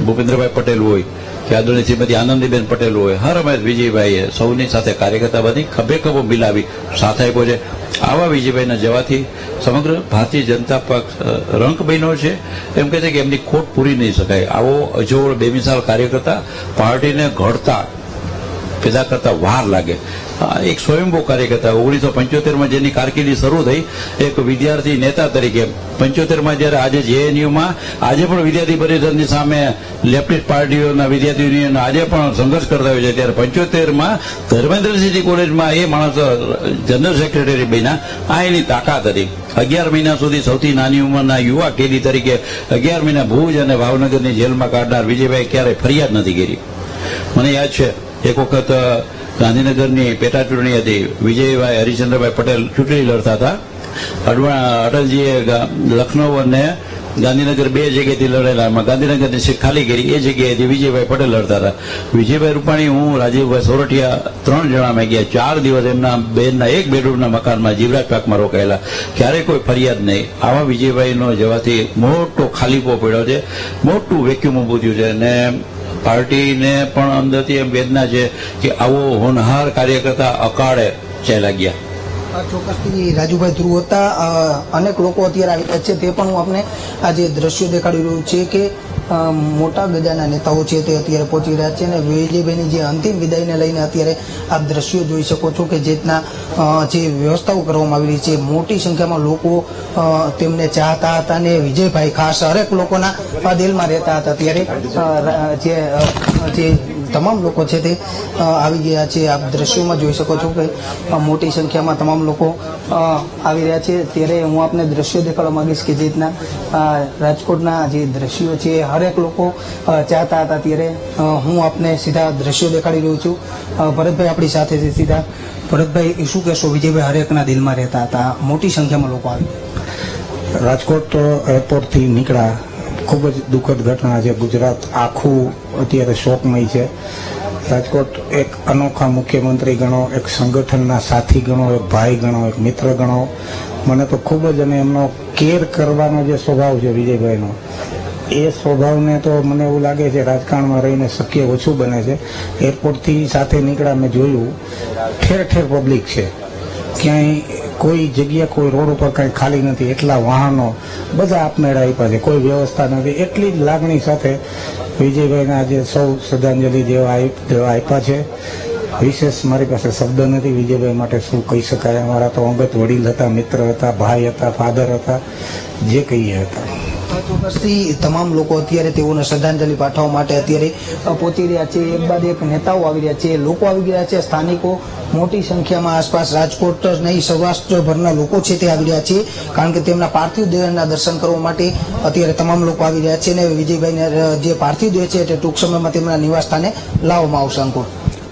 ભૂપેન્દ્રભાઈ પટેલ હોય કે આદરણીય શ્રીમતી આનંદીબેન પટેલ હોય, હર હંમેશ વિજયભાઈએ સૌની સાથે કાર્યકર્તા બની ખભે ખભો મિલાવી સાથ આપ્યો છે. આવા વિજયભાઈના જવાથી સમગ્ર ભારતીય જનતા પક્ષ રંક બન્યો છે. એમ કહે છે કે એમની ખોટ પૂરી નહીં શકાય. આવો અજોડ બેમિસાલ કાર્યકર્તા પાર્ટીને ઘડતા પેદા કરતા વાર લાગે. એક સ્વયંભૂ કાર્યકર્તા 1975માં જેની કારકિર્દી શરૂ થઈ એક વિદ્યાર્થી નેતા તરીકે, 75માં જ્યારે આજે જેએનયુમાં આજે પણ વિદ્યાર્થી પરિષદની સામે લેફ્ટિસ્ટ પાર્ટીઓના વિદ્યાર્થી યુનિયન આજે પણ સંઘર્ષ કરતા હોય છે, ત્યારે 75માં ધર્મેન્દ્રસિંહજી કોલેજમાં એ માણસ જનરલ સેક્રેટરી બન્યા. આ એની તાકાત હતી. 11 મહિના સુધી સૌથી નાની ઉંમરના યુવા કેદી તરીકે 11 મહિના ભુજ અને ભાવનગરની જેલમાં કાઢનાર વિજયભાઈ ક્યારેય ફરિયાદ નથી કરી. મને યાદ છે એક વખત ગાંધીનગરની પેટા ચૂંટણી હતી. વિજયભાઈ હરિચંદ્રભાઈ પટેલ ચૂંટણી લડતા હતા. અટલજીએ લખનૌ અને ગાંધીનગર 2 જગ્યાએથી લડેલા. એમાં ગાંધીનગરની સીટ ખાલી કરી, એ જગ્યાએથી વિજયભાઈ પટેલ લડતા હતા. વિજયભાઈ રૂપાણી, હું, રાજીવભાઈ સોરઠિયા 3 જણા અમે ગયા. 4 દિવસ એમના બેનના એક બેડરૂમના મકાનમાં જીવરાજ પાર્કમાં રોકાયેલા. ક્યારેય કોઈ ફરિયાદ નહીં. આવા વિજયભાઈનો જવાથી મોટો ખાલીપો પડ્યો છે, મોટું વેક્યુમ ઊભું થયું છે. અને પાર્ટીને પણ અંદરથી એમ વેદના છે કે આવો હોનહાર કાર્યકર્તા અકાળે ચાલ્યા ગયા. ચોક્કસથી રાજુભાઈ ધ્રુવ હતા. અનેક લોકો અત્યારે આવી રહ્યા છે, તે પણ હું આપને આ જે દ્રશ્યો દેખાડી રહ્યું છે કે મોટા ગજાના નેતાઓ છે તે અત્યારે પહોંચી રહ્યા છે અને વિજયભાઈની જે અંતિમ વિદાયને લઈને અત્યારે આપ દ્રશ્યો જોઈ શકો છો કે જે રીતના જે વ્યવસ્થાઓ કરવામાં આવી રહી છે. મોટી સંખ્યામાં લોકો તેમને ચાહતા હતા અને વિજયભાઈ ખાસ હરેક લોકોના દિલમાં રહેતા હતા. ત્યારે જે તમામ લોકો છે તે આવી ગયા છે. આપ દ્રશ્યોમાં જોઈ શકો છો કે મોટી સંખ્યામાં તમામ લોકો આવી રહ્યા છે. ત્યારે હું આપને દ્રશ્યો દેખાડવા માંગીશ કે જે રીતના રાજકોટના જે દ્રશ્યો છે હરેક લોકો ચાહતા હતા. ત્યારે હું આપને સીધા દ્રશ્યો દેખાડી રહ્યો છું. ભરતભાઈ આપણી સાથે છે સીધા. ભરતભાઈ, શું કહેશો? વિજયભાઈ હરેકના દિલમાં રહેતા હતા, મોટી સંખ્યામાં લોકો આવી. રાજકોટ એરપોર્ટથી નીકળ્યા, ખૂબ જ દુઃખદ ઘટના છે. ગુજરાત આખું અત્યારે શોકમય છે. રાજકોટ એક અનોખા મુખ્યમંત્રી ગણો, એક સંગઠનના સાથી ગણો, એક ભાઈ ગણો, એક મિત્ર ગણો. મને તો ખૂબ જ, અને એમનો કેર કરવાનો જે સ્વભાવ છે વિજયભાઈનો, એ સ્વભાવને તો મને એવું લાગે છે રાજકારણમાં રહીને શક્ય ઓછું બને છે. એરપોર્ટથી સાથે નીકળ્યા, મેં જોયું ઠેર ઠેર પબ્લિક છે. ક્યાંય કોઈ જગ્યા, કોઈ રોડ ઉપર કાંઈ ખાલી નથી. એટલા વાહનો બધા આપમેળા આપ્યા છે, કોઈ વ્યવસ્થા નથી. એટલી જ લાગણી સાથે વિજયભાઈને આજે સૌ શ્રદ્ધાંજલિ દેવા આપ્યા છે. વિશેષ મારી પાસે શબ્દ નથી વિજયભાઈ માટે શું કહી શકાય. અમારા તો અંગત વડીલ હતા, મિત્ર હતા, ભાઈ હતા, ફાધર હતા, જે કહીએ હતા. ચોક્કસથી તમામ લોકો અત્યારે તેઓને શ્રદ્ધાંજલિ પાઠવવા માટે અત્યારે પહોંચી રહ્યા છે. એક બાદ એક નેતાઓ આવી રહ્યા છે, લોકો આવી ગયા છે, સ્થાનિકો મોટી સંખ્યામાં આસપાસ રાજકોટ નહીં સૌરાષ્ટ્રભરના લોકો છે તે આવી રહ્યા છે, કારણ કે તેમના પાર્થિવ દેહના દર્શન કરવા માટે અત્યારે તમામ લોકો આવી રહ્યા છે. અને વિજયભાઈને જે પાર્થિવ દેહ છે તે ટૂંક સમયમાં તેમના નિવાસ સ્થાને લાવવામાં આવશે. અંકુર,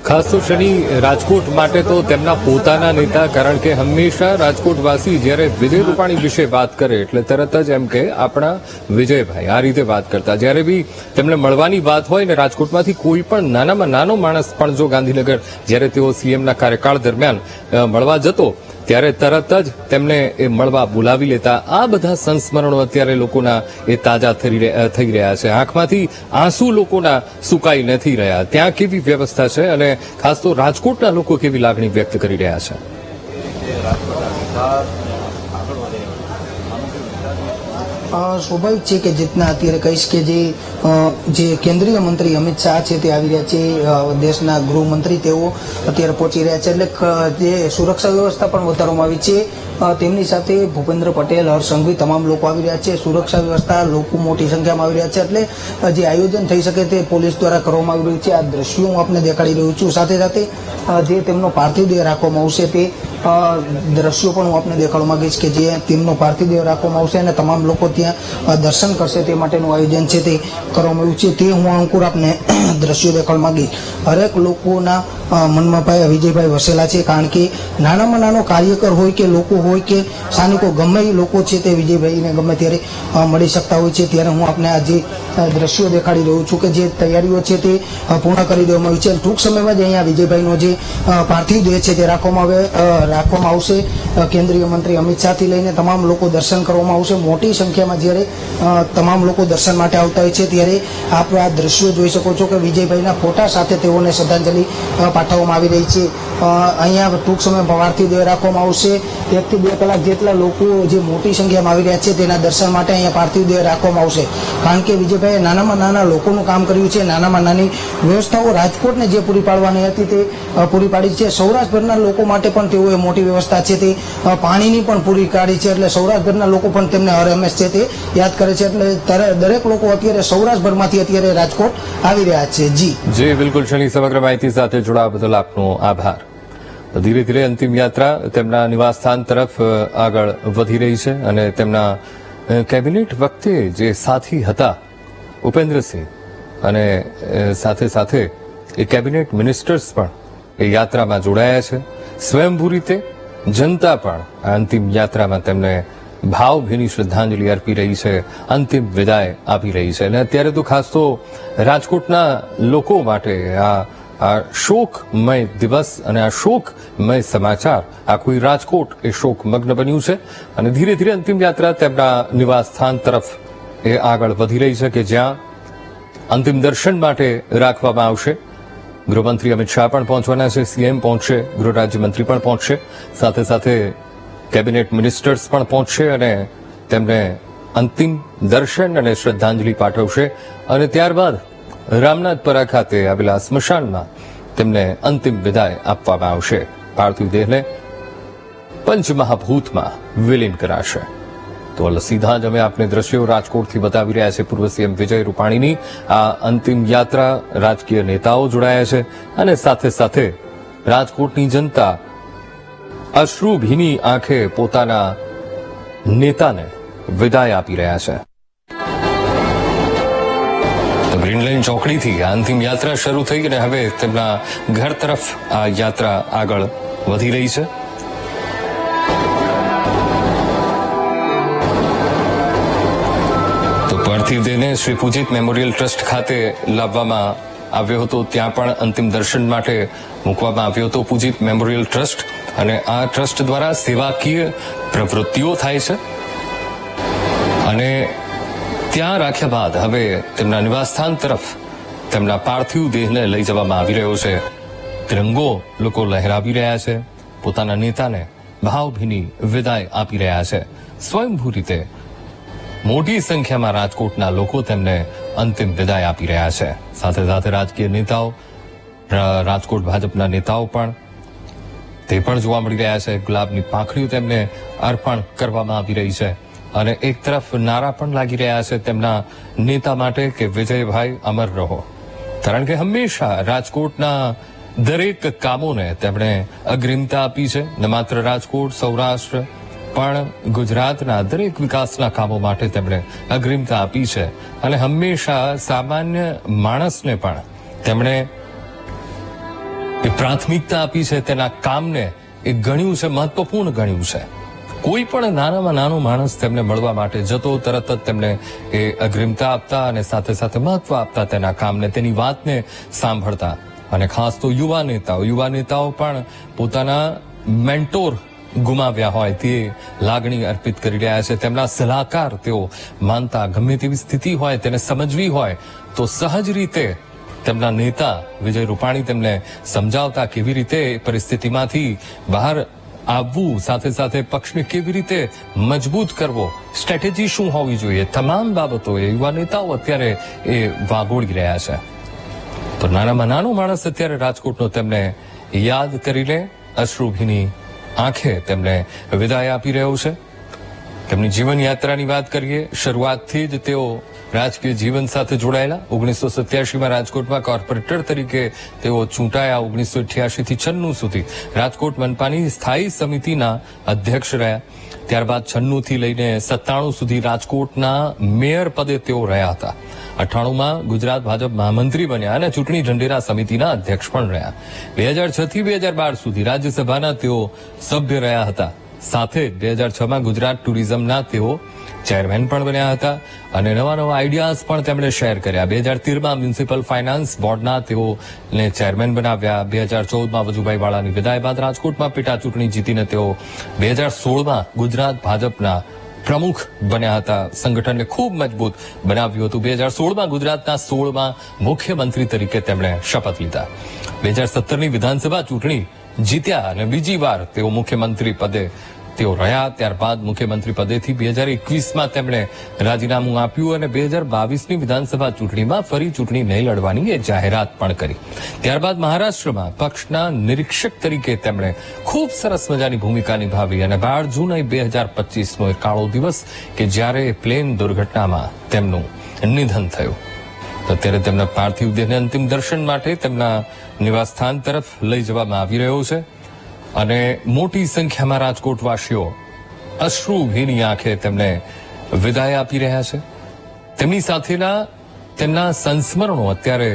ખાસ તો શનિ રાજકોટ માટે તો તેમના પોતાના નેતા, કારણ કે હંમેશા રાજકોટવાસી જ્યારે વિજય રૂપાણી વિશે વાત કરે એટલે તરત જ એમ કે આપણા વિજયભાઈ, આ રીતે વાત કરતા. જ્યારે બી તેમને મળવાની વાત હોય ને રાજકોટમાંથી કોઈ પણ નાનામાં નાનો માણસ પણ જો ગાંધીનગર જ્યારે તેઓ સીએમના કાર્યકાળ દરમિયાન મળવા જતો ત્યારે તરત જ તેમને એ મળવા બોલાવી લેતા. આ બધા સંસ્મરણો અત્યારે લોકોના એ તાજા થઈ રહ્યા છે. આંખમાંથી આંસુ લોકોના સુકાઈ નથી રહ્યા. ત્યાં કેવી વ્યવસ્થા છે અને ખાસ તો રાજકોટના લોકો કેવી લાગણી વ્યક્ત કરી રહ્યા છે? સ્વાભાવિક છે કે જેટના અત્યારે કહીશ કે જે કેન્દ્રીય મંત્રી અમિત શાહ છે તે આવી રહ્યા છે, દેશના ગૃહમંત્રી તેઓ અત્યારે પહોંચી રહ્યા છે, એટલે જે સુરક્ષા વ્યવસ્થા પણ વધારવામાં આવી છે. તેમની સાથે ભૂપેન્દ્ર પટેલ, હર્ષ સંઘવી તમામ લોકો આવી રહ્યા છે. સુરક્ષા વ્યવસ્થા લોકો મોટી સંખ્યામાં આવી રહ્યા છે, એટલે જે આયોજન થઈ શકે તે પોલીસ દ્વારા કરવામાં આવી રહ્યું છે. આ દ્રશ્યો હું આપને દેખાડી રહ્યું છું. સાથે સાથે જે તેમનો પાર્થિવ દેહ રાખવામાં આવશે તે દ્રશ્યો પણ હું આપને દેખાડવા માંગીશ કે જે તેમનો પાર્થિવ દેહ રાખવામાં આવશે અને તમામ લોકો ત્યાં દર્શન કરશે તે માટેનું આયોજન છે તે કરવામાં આવ્યું છે. તે હું અંકુર આપને દ્રશ્યો દેખાડવા માંગીશ. હરેક લોકોના મનમાં ભાઈ વિજયભાઈ વસેલા છે, કારણ કે નાનામાં નાનો કાર્યકર હોય કે લોકો હોય કે સ્થાનિકો ગમે એ લોકો છે તે વિજયભાઈને ગમે ત્યારે મળી શકતા હોય છે. ત્યારે હું આપને આ જે દ્રશ્યો દેખાડી રહ્યો છું કે જે તૈયારીઓ છે તે પૂર્ણ કરી દેવામાં આવી છે. ટૂંક સમયમાં જ અહીંયા વિજયભાઈનો જે પાર્થિવ દેહ છે તે રાખવામાં આવશે. કેન્દ્રીય મંત્રી અમિત શાહથી લઈને તમામ લોકો દર્શન કરવામાં આવશે. મોટી સંખ્યામાં જ્યારે તમામ લોકો દર્શન માટે આવતા હોય છે ત્યારે આપ આ દ્રશ્યો જોઈ શકો છો કે વિજયભાઈના ફોટા સાથે તેઓને શ્રદ્ધાંજલિ પાઠવવામાં આવી રહી છે. અહીંયા ટૂંક સમયમાં પાર્થિવ દેહ રાખવામાં આવશે. 1 થી 2 કલાક જેટલા લોકો જે મોટી સંખ્યામાં આવી રહ્યા છે તેના દર્શન માટે અહીંયા પાર્થિવ દેહ રાખવામાં આવશે, કારણ કે વિજયભાઈએ નાનામાં નાના લોકોનું કામ કર્યું છે. નાનામાં નાની વ્યવસ્થાઓ રાજકોટને જે પૂરી પાડવાની હતી તે પૂરી પાડી છે. સૌરાષ્ટ્રભરના લોકો માટે પણ તેઓએ મોટી વ્યવસ્થા છે તે પાણીની પણ પૂરી પાડી છે, એટલે સૌરાષ્ટ્રભરના લોકો પણ તેમને હર હંમેશ છે તે યાદ કરે છે. એટલે દરેક લોકો અત્યારે સૌરાષ્ટ્રભરમાંથી અત્યારે રાજકોટ આવી રહ્યા છે. જી બિલકુલ શનિ, સમગ્ર માહિતી સાથે જોડાવા બદલ આપનો આભાર. ધીરે ધીરે અંતિમ યાત્રા તેમના નિવાસસ્થાન તરફ આગળ વધી રહી છે અને તેમના કેબિનેટ વખતે જે સાથી હતા ઉપેન્દ્રસિંહ અને સાથે સાથે એ કેબિનેટ મિનિસ્ટર્સ પણ એ યાત્રામાં જોડાયા છે. સ્વયંભૂ રીતે જનતા પણ આ અંતિમ યાત્રામાં તેમને ભાવભીની શ્રદ્ધાંજલિ અર્પી રહી છે, અંતિમ વિદાય આપી રહી છે. અને અત્યારે તો ખાસ તો રાજકોટના લોકો માટે આ શોકમય દિવસ અને આ શોકમય સમાચાર, આખું રાજકોટ એ શોકમગ્ન બન્યું છે અને ધીરે ધીરે અંતિમ યાત્રા તેમના નિવાસ સ્થાન તરફ એ આગળ વધી રહી છે કે જ્યાં અંતિમ દર્શન માટે રાખવામાં આવશે. ગૃહમંત્રી અમિત શાહ પણ પહોંચવાના છે, સીએમ પહોંચશે, ગૃહ રાજ્યમંત્રી પણ પહોંચશે, સાથે સાથે કેબિનેટ મિનિસ્ટર્સ પણ પહોંચશે અને તેમને અંતિમ દર્શન અને શ્રદ્ધાંજલિ પાઠવશે. અને ત્યારબાદ રામનાથપરા ખાતે આવેલા સ્મશાનમાં તેમને અંતિમ વિદાય આપવામાં આવશે. પાર્થિવ દેહને પંચમહાભૂતમાં વિલીન કરાશે. તો સીધા જ અમે આપને દ્રશ્યો રાજકોટથી બતાવી રહ્યા છે. પૂર્વ સીએમ વિજય રૂપાણીની આ અંતિમ યાત્રા, રાજકીય નેતાઓ જોડાયા છે અને સાથે સાથે રાજકોટની જનતા અશ્રુભીની આંખે પોતાના નેતાને વિદાય આપી રહ્યા છે. તો ગ્રીન લાઇન ચોકડીથી આ અંતિમ યાત્રા શરૂ થઈ અને હવે તેમના ઘર તરફ આ યાત્રા આગળ વધી રહી છે. પાર્થિવ દેહને શ્રી પૂજિત મેમોરિયલ ટ્રસ્ટ ખાતે લાવવામાં આવ્યો હતો. ત્યાં પણ અંતિમ દર્શન માટે મૂકવામાં આવ્યો હતો પૂજિત મેમોરિયલ ટ્રસ્ટ, અને આ ટ્રસ્ટ દ્વારા સેવાકીય પ્રવૃત્તિઓ થાય છે અને ત્યાં રાખ્યા બાદ હવે તેમના નિવાસસ્થાન તરફ તેમના પાર્થિવ દેહને લઈ જવામાં આવી રહ્યો છે. તિરંગો લોકો લહેરાવી રહ્યા છે, પોતાના નેતાને ભાવભીની વિદાય આપી રહ્યા છે. સ્વયંભૂ રીતે મોટી સંખ્યામાં રાજકોટના લોકો તેમને અંતિમ વિદાય આપી રહ્યા છે. સાથે સાથે રાજકીય નેતાઓ, રાજકોટ ભાજપના નેતાઓ પણ તે પણ જોવા મળી રહ્યા છે. ગુલાબની પાંખડીઓ તેમને અર્પણ કરવામાં આવી રહી છે અને એક તરફ નારા પણ લાગી રહ્યા છે તેમના નેતા માટે કે વિજયભાઈ અમર રહો, કારણ કે હંમેશા રાજકોટના દરેક કામોને તેમણે અગ્રિમતા આપી છે. ન માત્ર રાજકોટ, સૌરાષ્ટ્ર પણ ગુજરાતના દરેક વિકાસના કામો માટે તેમણે અગ્રિમતા આપી છે અને હંમેશા સામાન્ય માણસને પણ તેમણે પ્રાથમિકતા આપી છે. તેના કામને એ ગણ્યું છે, મહત્વપૂર્ણ ગણ્યું છે. કોઈ પણ નાનામાં નાનો માણસ તેમને મળવા માટે જતો, તરત જ તેમને એ અગ્રિમતા આપતા અને સાથે સાથે મહત્વ આપતા તેના કામને, તેની વાતને સાંભળતા. અને ખાસ તો યુવા નેતાઓ પણ પોતાના મેન્ટોર ગુમાવ્યા હોય તે લાગણી અર્પિત કરી રહ્યા છે. તેમના સલાહકાર તેઓ માનતા. ગમે તેવી સ્થિતિ હોય તેને સમજવી હોય તો સહજ રીતે તેમના નેતા વિજય રૂપાણી તેમને સમજાવતા, કેવી રીતે પરિસ્થિતિમાંથી બહાર આવવું, સાથે સાથે પક્ષને કેવી રીતે મજબૂત કરવો, સ્ટ્રેટેજી શું હોવી જોઈએ, તમામ બાબતો એ યુવા નેતાઓ અત્યારે એ વાગોળી રહ્યા છે. તો નાનામાં નાનો માણસ અત્યારે રાજકોટનો તેમને યાદ કરીને અશ્રુભીની આંખે તેમને વિદાય આપી રહ્યો છે. તેમની જીવન યાત્રાની વાત કરીએ, શરૂઆતથી જ તેઓ રાજકીય જીવન સાથે જોડાયેલા. 1987માં રાજકોટમાં કોર્પોરેટર તરીકે તેઓ ચૂંટાયા. 1988 થી 96 સુધી રાજકોટ મનપાની સ્થાયી સમિતિના અધ્યક્ષ રહ્યા. ત્યારબાદ 96 થી લઈને 97 સુધી રાજકોટના મેયર પદે તેઓ રહ્યા હતા. 98માં ગુજરાત ભાજપ મહામંત્રી બન્યા અને ચૂંટણી ઢંઢેરા સમિતિના અધ્યક્ષ પણ રહ્યા. 2006 થી 2012 સુધી રાજ્યસભાના તેઓ સભ્ય રહ્યા હતા. સાથે 2006માં ગુજરાત ટુરિઝમના તેઓ ચેરમેન પણ બન્યા હતા અને નવા આઈડિયાઝ પણ તેમણે શેર કર્યા. 2013માં મ્યુનિસિપલ ફાઇનાન્સ બોર્ડના તેઓને ચેરમેન બનાવ્યા. 2014માં વજુભાઈ વાળાની વિદાય બાદ રાજકોટમાં પેટા ચૂંટણી જીતીને તેઓ 2016માં ગુજરાત ભાજપના પ્રમુખ બન્યા હતા. સંગઠનને ખૂબ મજબૂત બનાવ્યું હતું. 2016માં ગુજરાતના 16મા મુખ્યમંત્રી તરીકે તેમણે શપથ લીધા. 2017ની વિધાનસભા ચૂંટણી જીત્યા અને બીજી વાર તેઓ મુખ્યમંત્રી પદે તેઓ રહ્યા. ત્યારબાદ મુખ્યમંત્રી પદેથી 2021માં તેમણે રાજીનામું આપ્યું અને 2022ની વિધાનસભા ચૂંટણીમાં ફરી ચૂંટણી નહીં લડવાની એ જાહેરાત પણ કરી. ત્યારબાદ મહારાષ્ટ્રમાં પક્ષના નિરીક્ષક તરીકે તેમણે ખૂબ સરસ મજાની ભૂમિકા નિભાવી અને 12 જૂન 2025નો એક કાળો દિવસ કે જ્યારે પ્લેન દુર્ઘટનામાં તેમનું નિધન થયું. તો અત્યારે તેમના પાર્થિવ દેહને અંતિમ દર્શન માટે તેમના નિવાસસ્થાન તરફ લઈ જવામાં આવી રહ્યો છે અને મોટી સંખ્યામાં રાજકોટવાસીઓ અશ્રુભીની આંખે તેમને વિદાય આપી રહ્યા છે. તેમની સાથેના તેમના સંસ્મરણો અત્યારે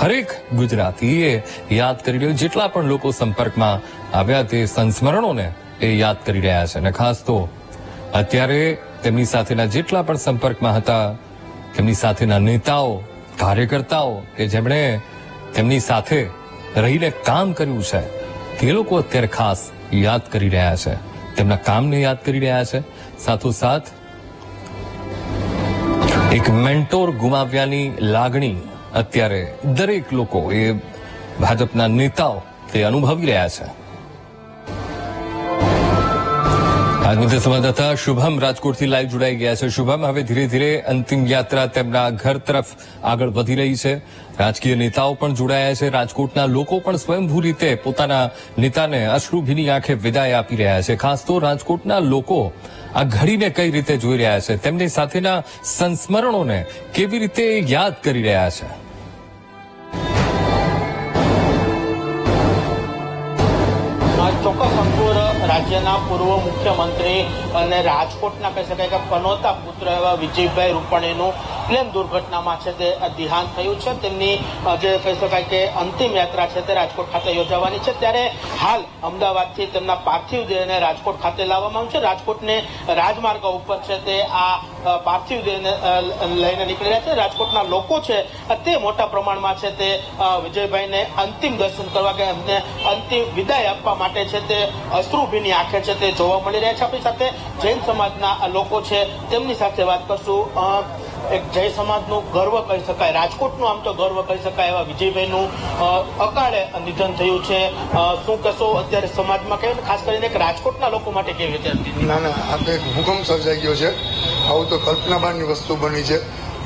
હરેક ગુજરાતીએ યાદ કરી રહ્યો. જેટલા પણ લોકો સંપર્કમાં આવ્યા તે સંસ્મરણોને એ યાદ કરી રહ્યા છે અને ખાસ તો અત્યારે તેમની સાથેના જેટલા પણ સંપર્કમાં હતા, તેમની સાથેના નેતાઓ, કાર્યકર્તાઓ કે જેમણે તેમની સાથે રહીને કામ કર્યું છે, તે લોકો અત્યારે ખાસ યાદ કરી રહ્યા છે, તેમના કામને યાદ કરી રહ્યા છે. સાથોસાથ એક મેન્ટોર ગુમાવ્યાની લાગણી અત્યારે દરેક લોકો, એ ભાજપના નેતાઓ તે અનુભવી રહ્યા છે. આજ મુદ્દે સંવાદદાતા શુભમ રાજકોટથી લાઈવ જોડાઈ ગયા છે. શુભમ, હવે ધીરે ધીરે અંતિમ યાત્રા તેમના ઘર તરફ આગળ વધી રહી છે. રાજકીય નેતાઓ પણ જોડાયા છે. રાજકોટના લોકો પણ સ્વયંભૂ રીતે પોતાના નેતાને અશ્રુભીની આંખે વિદાય આપી રહ્યા છે. ખાસ તો રાજકોટના લોકો આ ઘડીને કઈ રીતે જોઈ રહ્યા છે, તેમની સાથેના સંસ્મરણોને કેવી રીતે યાદ કરી રહ્યા છે. ચોક્કસ અંકુર, રાજ્યના પૂર્વ મુખ્યમંત્રી અને રાજકોટના કહી શકાય કે પનોતા પુત્ર એવા વિજયભાઈ રૂપાણીનું પ્લેન દુર્ઘટનામાં છે તે દેહાંત થયું છે. તેમની જે કહી શકાય કે અંતિમ યાત્રા છે તે રાજકોટ ખાતે યોજાવાની છે. ત્યારે હાલ અમદાવાદથી તેમના પાર્થિવ દેહને રાજકોટ ખાતે લાવવામાં આવ્યું છે. રાજકોટને રાજમાર્ગ ઉપર છે તે આ પાર્થિવ દેહને લઈને નીકળી રહ્યા છે. રાજકોટના લોકો છે તે મોટા પ્રમાણમાં છે તે વિજયભાઈને અંતિમ દર્શન કરવા કે એમને અંતિમ વિદાય આપવા માટે છે તે અશ્રુભીની આંખે છે તે જોવા મળી રહ્યા છે. આપણી સાથે જૈન સમાજના લોકો છે, તેમની સાથે વાત કરશું. એક જય સમાજનું ગર્વ કહી શકાય, રાજકોટનું આમ તો ગર્વ કહી શકાય એવા વિજયભાઈનું અકાળે નિધન થયું છે. શું કહેશો અત્યારે સમાજમાં, કે ખાસ કરીને રાજકોટના લોકો માટે કેવી રીતે? ના, આ તો એક ભૂકંપ સર્જાઈ ગયો છે. આવું તો કલ્પના બહારની વસ્તુ બની છે.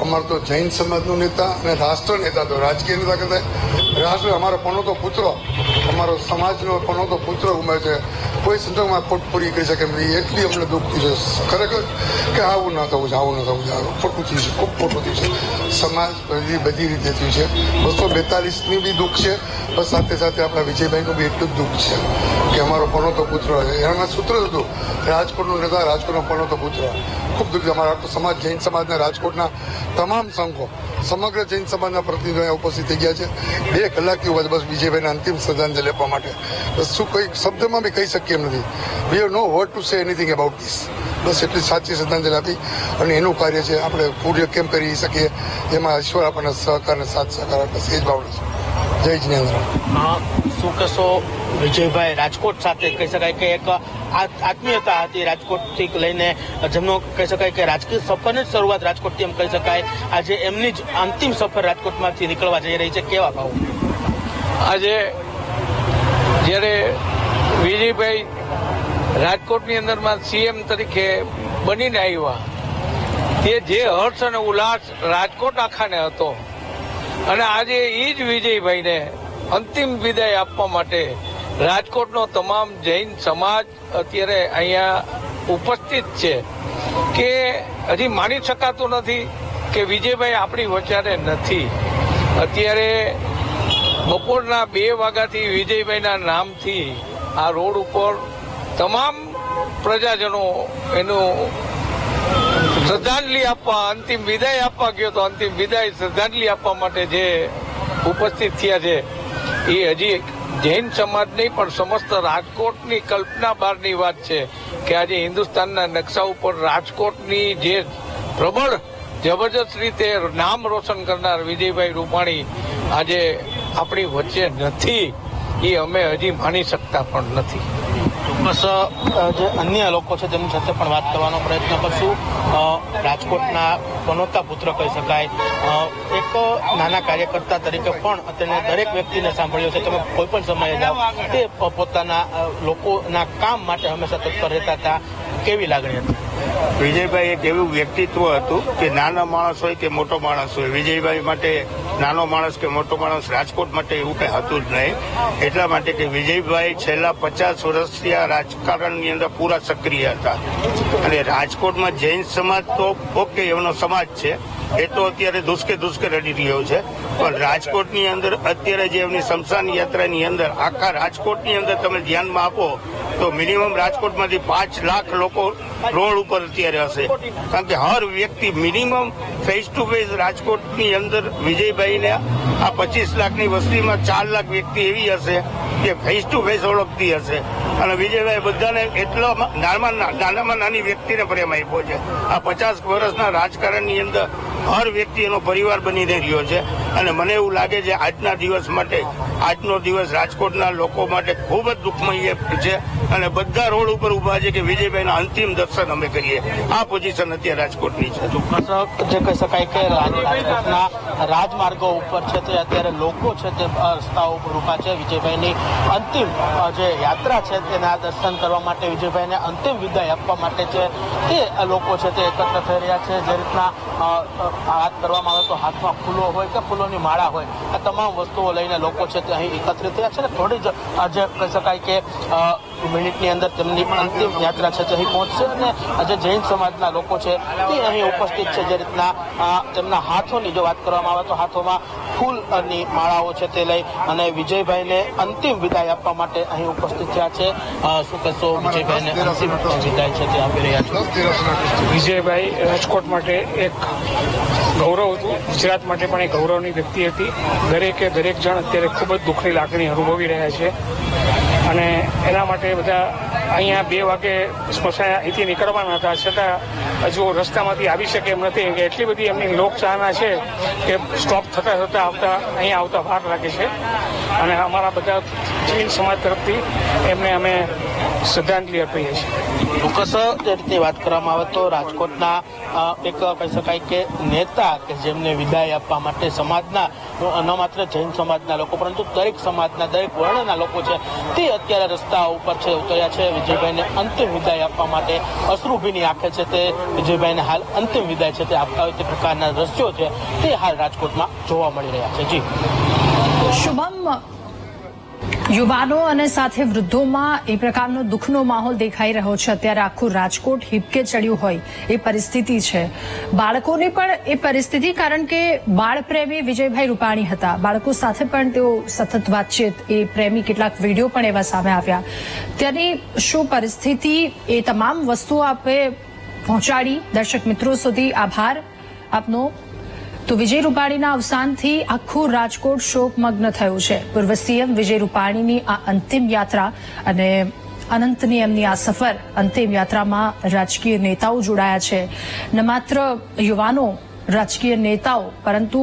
અમારો તો જૈન સમાજનો નેતા અને રાષ્ટ્ર નેતા, તો રાજકીય નેતા કરતા રાષ્ટ્ર, અમારો પનોતો પુત્ર, અમારો સમાજનો પનોતો પુત્ર ઉમેર છે. કોઈ સંજોગમાં પોટ પૂરી કરી શકે એમ નથી. એટલી અમને દુઃખ થયું છે ખરેખર કે આવું ન થવું છે, આવું ન થવું છે. ખોટું થયું છે, ખૂબ ખોટું થયું છે. સમાજ બધી રીતે થયું છે. 242ની બી દુઃખ છે, પણ સાથે સાથે આપણા વિજયભાઈનું બી એટલું જ દુઃખ છે કે અમારો પનોતો પુત્ર એના સૂત્ર જ હતું, રાજકોટનું નેતા, રાજકોટનો પનોતો પુત્ર. ખૂબ દુઃખ. અમારા આખો સમાજ, જૈન સમાજના, રાજકોટના તમામ સંઘો, સમગ્ર જૈન સમાજના પ્રતિનિધિઓ અહીંયા ઉપસ્થિત થઈ ગયા છે. 2 કલાકથી ઉભા છે બસ વિજયભાઈને અંતિમ શ્રદ્ધાંજલિ આપવા માટે. બસ શું કઈ શબ્દમાં બી કહી શકીએ એમ નથી. We have no word to say anything about this. બસ એટલી સાચી શ્રદ્ધાંજલિ આપી અને એનું કાર્ય છે આપણે પૂર્ય કેમ કરી શકીએ એમાં ઈશ્વર આપણને સહકાર અને સાથ સહકાર આપે છે. એ જ ભાવના છે. જય જિનેન્દ્ર. શું કહેશો વિજયભાઈ, રાજકોટ સાથે કહી શકાય કે એક આત્મીયતા હતી રાજકોટથી લઈને જેમનો કહી શકાય કે રાજકીય સફરની જ શરૂઆત રાજકોટથી એમ કહી શકાય. આજે એમની જ અંતિમ સફર રાજકોટમાંથી નીકળવા જઈ રહી છે. કેવા ભાવ? આજે જ્યારે વિજયભાઈ રાજકોટની અંદરમાં સીએમ તરીકે બનીને આવ્યા, તે જે હર્ષ અને ઉલ્લાસ રાજકોટ આખાને હતો, અને આજે એ જ વિજયભાઈને અંતિમ વિદાય આપવા માટે રાજકોટનો તમામ જૈન સમાજ અત્યારે અહીંયા ઉપસ્થિત છે કે હજી માની શકાતું નથી કે વિજયભાઈ આપણી વચ્ચે નથી. અત્યારે બપોરના 2 વાગ્યાથી વિજયભાઈના નામથી આ રોડ ઉપર તમામ પ્રજાજનો એનું શ્રદ્ધાંજલિ આપવા, અંતિમ વિદાય આપવા ગયો તો અંતિમ વિદાય શ્રદ્ધાંજલિ આપવા માટે જે ઉપસ્થિત થયા છે એ હજી જૈન સમાજ નહીં પણ સમસ્ત રાજકોટની કલ્પના બહારની વાત છે કે આજે હિન્દુસ્તાનના નકશા ઉપર રાજકોટની જે પ્રબળ જબરજસ્ત રીતે નામ રોશન કરનાર વિજયભાઈ રૂપાણી આજે આપણી વચ્ચે નથી. એ અમે હજી માની શકતા પણ નથી. બસ જે અન્ય લોકો છે તેમની સાથે પણ વાત કરવાનો પ્રયત્ન કરશું. રાજકોટના પનોતા પુત્ર કહી શકાય, એક નાના કાર્યકર્તા તરીકે પણ તેને દરેક વ્યક્તિને સાંભળ્યો છે. તમે કોઈ પણ સમયે જાઓ તે પોતાના લોકોના કામ માટે હંમેશા તત્પર રહેતા હતા. કેવી લાગણી હતી? વિજયભાઈ એક એવું વ્યક્તિત્વ હતું કે નાનો માણસ હોય કે મોટો માણસ હોય, વિજયભાઈ માટે નાનો માણસ કે મોટો માણસ રાજકોટ માટે એવું કઈ હતું જ નહીં. એટલા માટે કે વિજયભાઈ છેલ્લા 50 વર્ષથી આ રાજકારણની અંદર પૂરા સક્રિય હતા. અને રાજકોટમાં જૈન સમાજ તો ઓકે એમનો સમાજ છે, એ તો અત્યારે દુષ્કે રડી રહ્યો છે, પણ રાજકોટની અંદર અત્યારે જે એમની શમશાન યાત્રાની અંદર આખા રાજકોટની અંદર તમે ધ્યાનમાં આપો તો મિનિમમ રાજકોટમાંથી 5 લાખ લોકો રોડ ઉપર અત્યારે હશે. કારણ કે હર વ્યક્તિ મિનિમમ ફેસ ટુ ફેસ રાજકોટની અંદર વિજયભાઈને આ 25 લાખની વસ્તીમાં 4 લાખ વ્યક્તિ એવી હશે કે ફેસ ટુ ફેસ ઓળખતી હશે. અને વિજયભાઈ બધાને એટલો નાનામાં નાની વ્યક્તિને પ્રેમ આપ્યો છે. આ 50 વર્ષના રાજકારણની અંદર હર વ્યક્તિ એનો પરિવાર બનીને રહ્યો છે. અને મને એવું લાગે છે આજના દિવસ માટે, આજનો દિવસ રાજકોટના લોકો માટે ખૂબ જ દુઃખમય છે. અને બધા રોડ ઉપર ઉભા છે કે વિજયભાઈના અંતિમ દર્શન અમે કરીએ. આ પોઝિશન અત્યારે રાજકોટની છે. જે કહી શકાય કે રાજકોટના રાજમાર્ગો ઉપર છે તે અત્યારે લોકો છે તે રસ્તાઓ ઉપર ઉભા છે. વિજયભાઈની અંતિમ જે યાત્રા છે તેના દર્શન કરવા માટે, વિજયભાઈને અંતિમ વિદાય આપવા માટે છે તે લોકો છે તે એકત્ર થઈ રહ્યા છે. જે રીતના વાત કરવામાં આવે તો હાથમાં ફૂલો હોય કે ફૂલોની માળા હોય, આ તમામ વસ્તુઓ લઈને લોકો છે તે અહીં એકત્રિત થયા છે. થોડી જ જે કહી શકાય કે મિનિટની અંદર તેમની અંતિમ યાત્રા છે તે અહીં પહોંચશે. અને આજે જૈન સમાજના લોકો છે તે અહીં ઉપસ્થિત છે. જે રીતના તેમના હાથોની જો વાત કરવામાં આવે તો હાથોમાં ફૂલની માળાઓ છે તે લઈ અને વિજયભાઈને અંતિમ વિદાય આપવા માટે અહીં ઉપસ્થિત થયા છે. શું કહેશો વિજયભાઈને અંતિમ વિદાય છે તે આપી રહ્યા છે? વિજયભાઈ રાજકોટ માટે એક ગૌરવ હતું, ગુજરાત માટે પણ એક ગૌરવની વ્યક્તિ હતી. દરેક જણ અત્યારે ખૂબ જ દુઃખની લાગણી અનુભવી રહ્યા છે. અને એના માટે બધા અહીંયા 2 વાગે સ્મશાન અહીંથી નીકળવાના હતા, છતાં હજુ રસ્તામાંથી આવી શકે એમ નથી. કે એટલી બધી એમની લોકચાહના છે કે સ્ટોપ થતા અહીંયા આવતા વાર લાગે છે. અને અમારા બધા જૈન સમાજ તરફથી એમને અમે શ્રદ્ધાંજલિ આપીએ છીએ. ચોક્કસ જે રીતની વાત કરવામાં આવે તો રાજકોટના એક કહી શકાય કે નેતા કે જેમને વિદાય આપવા માટે સમાજના ન માત્ર જૈન સમાજના લોકો પરંતુ દરેક સમાજના, દરેક વર્ણના લોકો છે તે અત્યારે રસ્તા ઉપર છે ઉતર્યા છે. વિજયભાઈને અંતિમ વિદાય આપવા માટે અશ્રુભીની આંખે છે તે વિજયભાઈને હાલ અંતિમ વિદાય છે તે આપતા હોય તે પ્રકારના દ્રશ્યો છે તે હાલ રાજકોટમાં જોવા મળી રહ્યા છે. જી શુભમ, યુવાનો અને સાથે વૃદ્ધોમાં એ પ્રકારનો દુઃખનો માહોલ દેખાઈ રહ્યો છે. અત્યારે આખું રાજકોટ હિબકે ચડ્યું હોય એ પરિસ્થિતિ છે. બાળકોની પણ એ પરિસ્થિતિ, કારણ કે બાળપ્રેમી વિજયભાઈ રૂપાણી હતા. બાળકો સાથે પણ તેઓ સતત વાતચીત, એ પ્રેમી કેટલાક વિડીયો પણ એવા સામે આવ્યા. ત્યાંની શું પરિસ્થિતિ, એ તમામ વસ્તુઓ આપણે પહોંચાડી દર્શક મિત્રો સુધી. આભાર આપનો. તો વિજય રૂપાણીના અવસાનથી આખું રાજકોટ શોકમગ્ન થયું છે. પૂર્વ સીએમ વિજય રૂપાણીની આ અંતિમ યાત્રા અને અનંતની એમની આ સફર, અંતિમ યાત્રામાં રાજકીય નેતાઓ જોડાયા છે. ન માત્ર યુવાનો, રાજકીય નેતાઓ, પરંતુ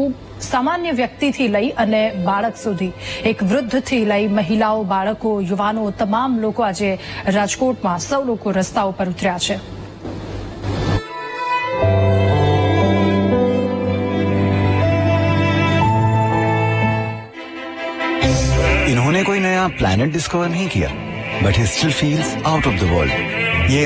સામાન્ય વ્યક્તિથી લઈ અને બાળક સુધી, એક વૃદ્ધથી લઈ મહિલાઓ, બાળકો, યુવાનો, તમામ લોકો આજે રાજકોટમાં સૌ લોકો રસ્તા ઉપર ઉતર્યા છે. इन्होंने कोई नया प्लैनेट डिस्कवर नहीं किया, but he still feels out of the world.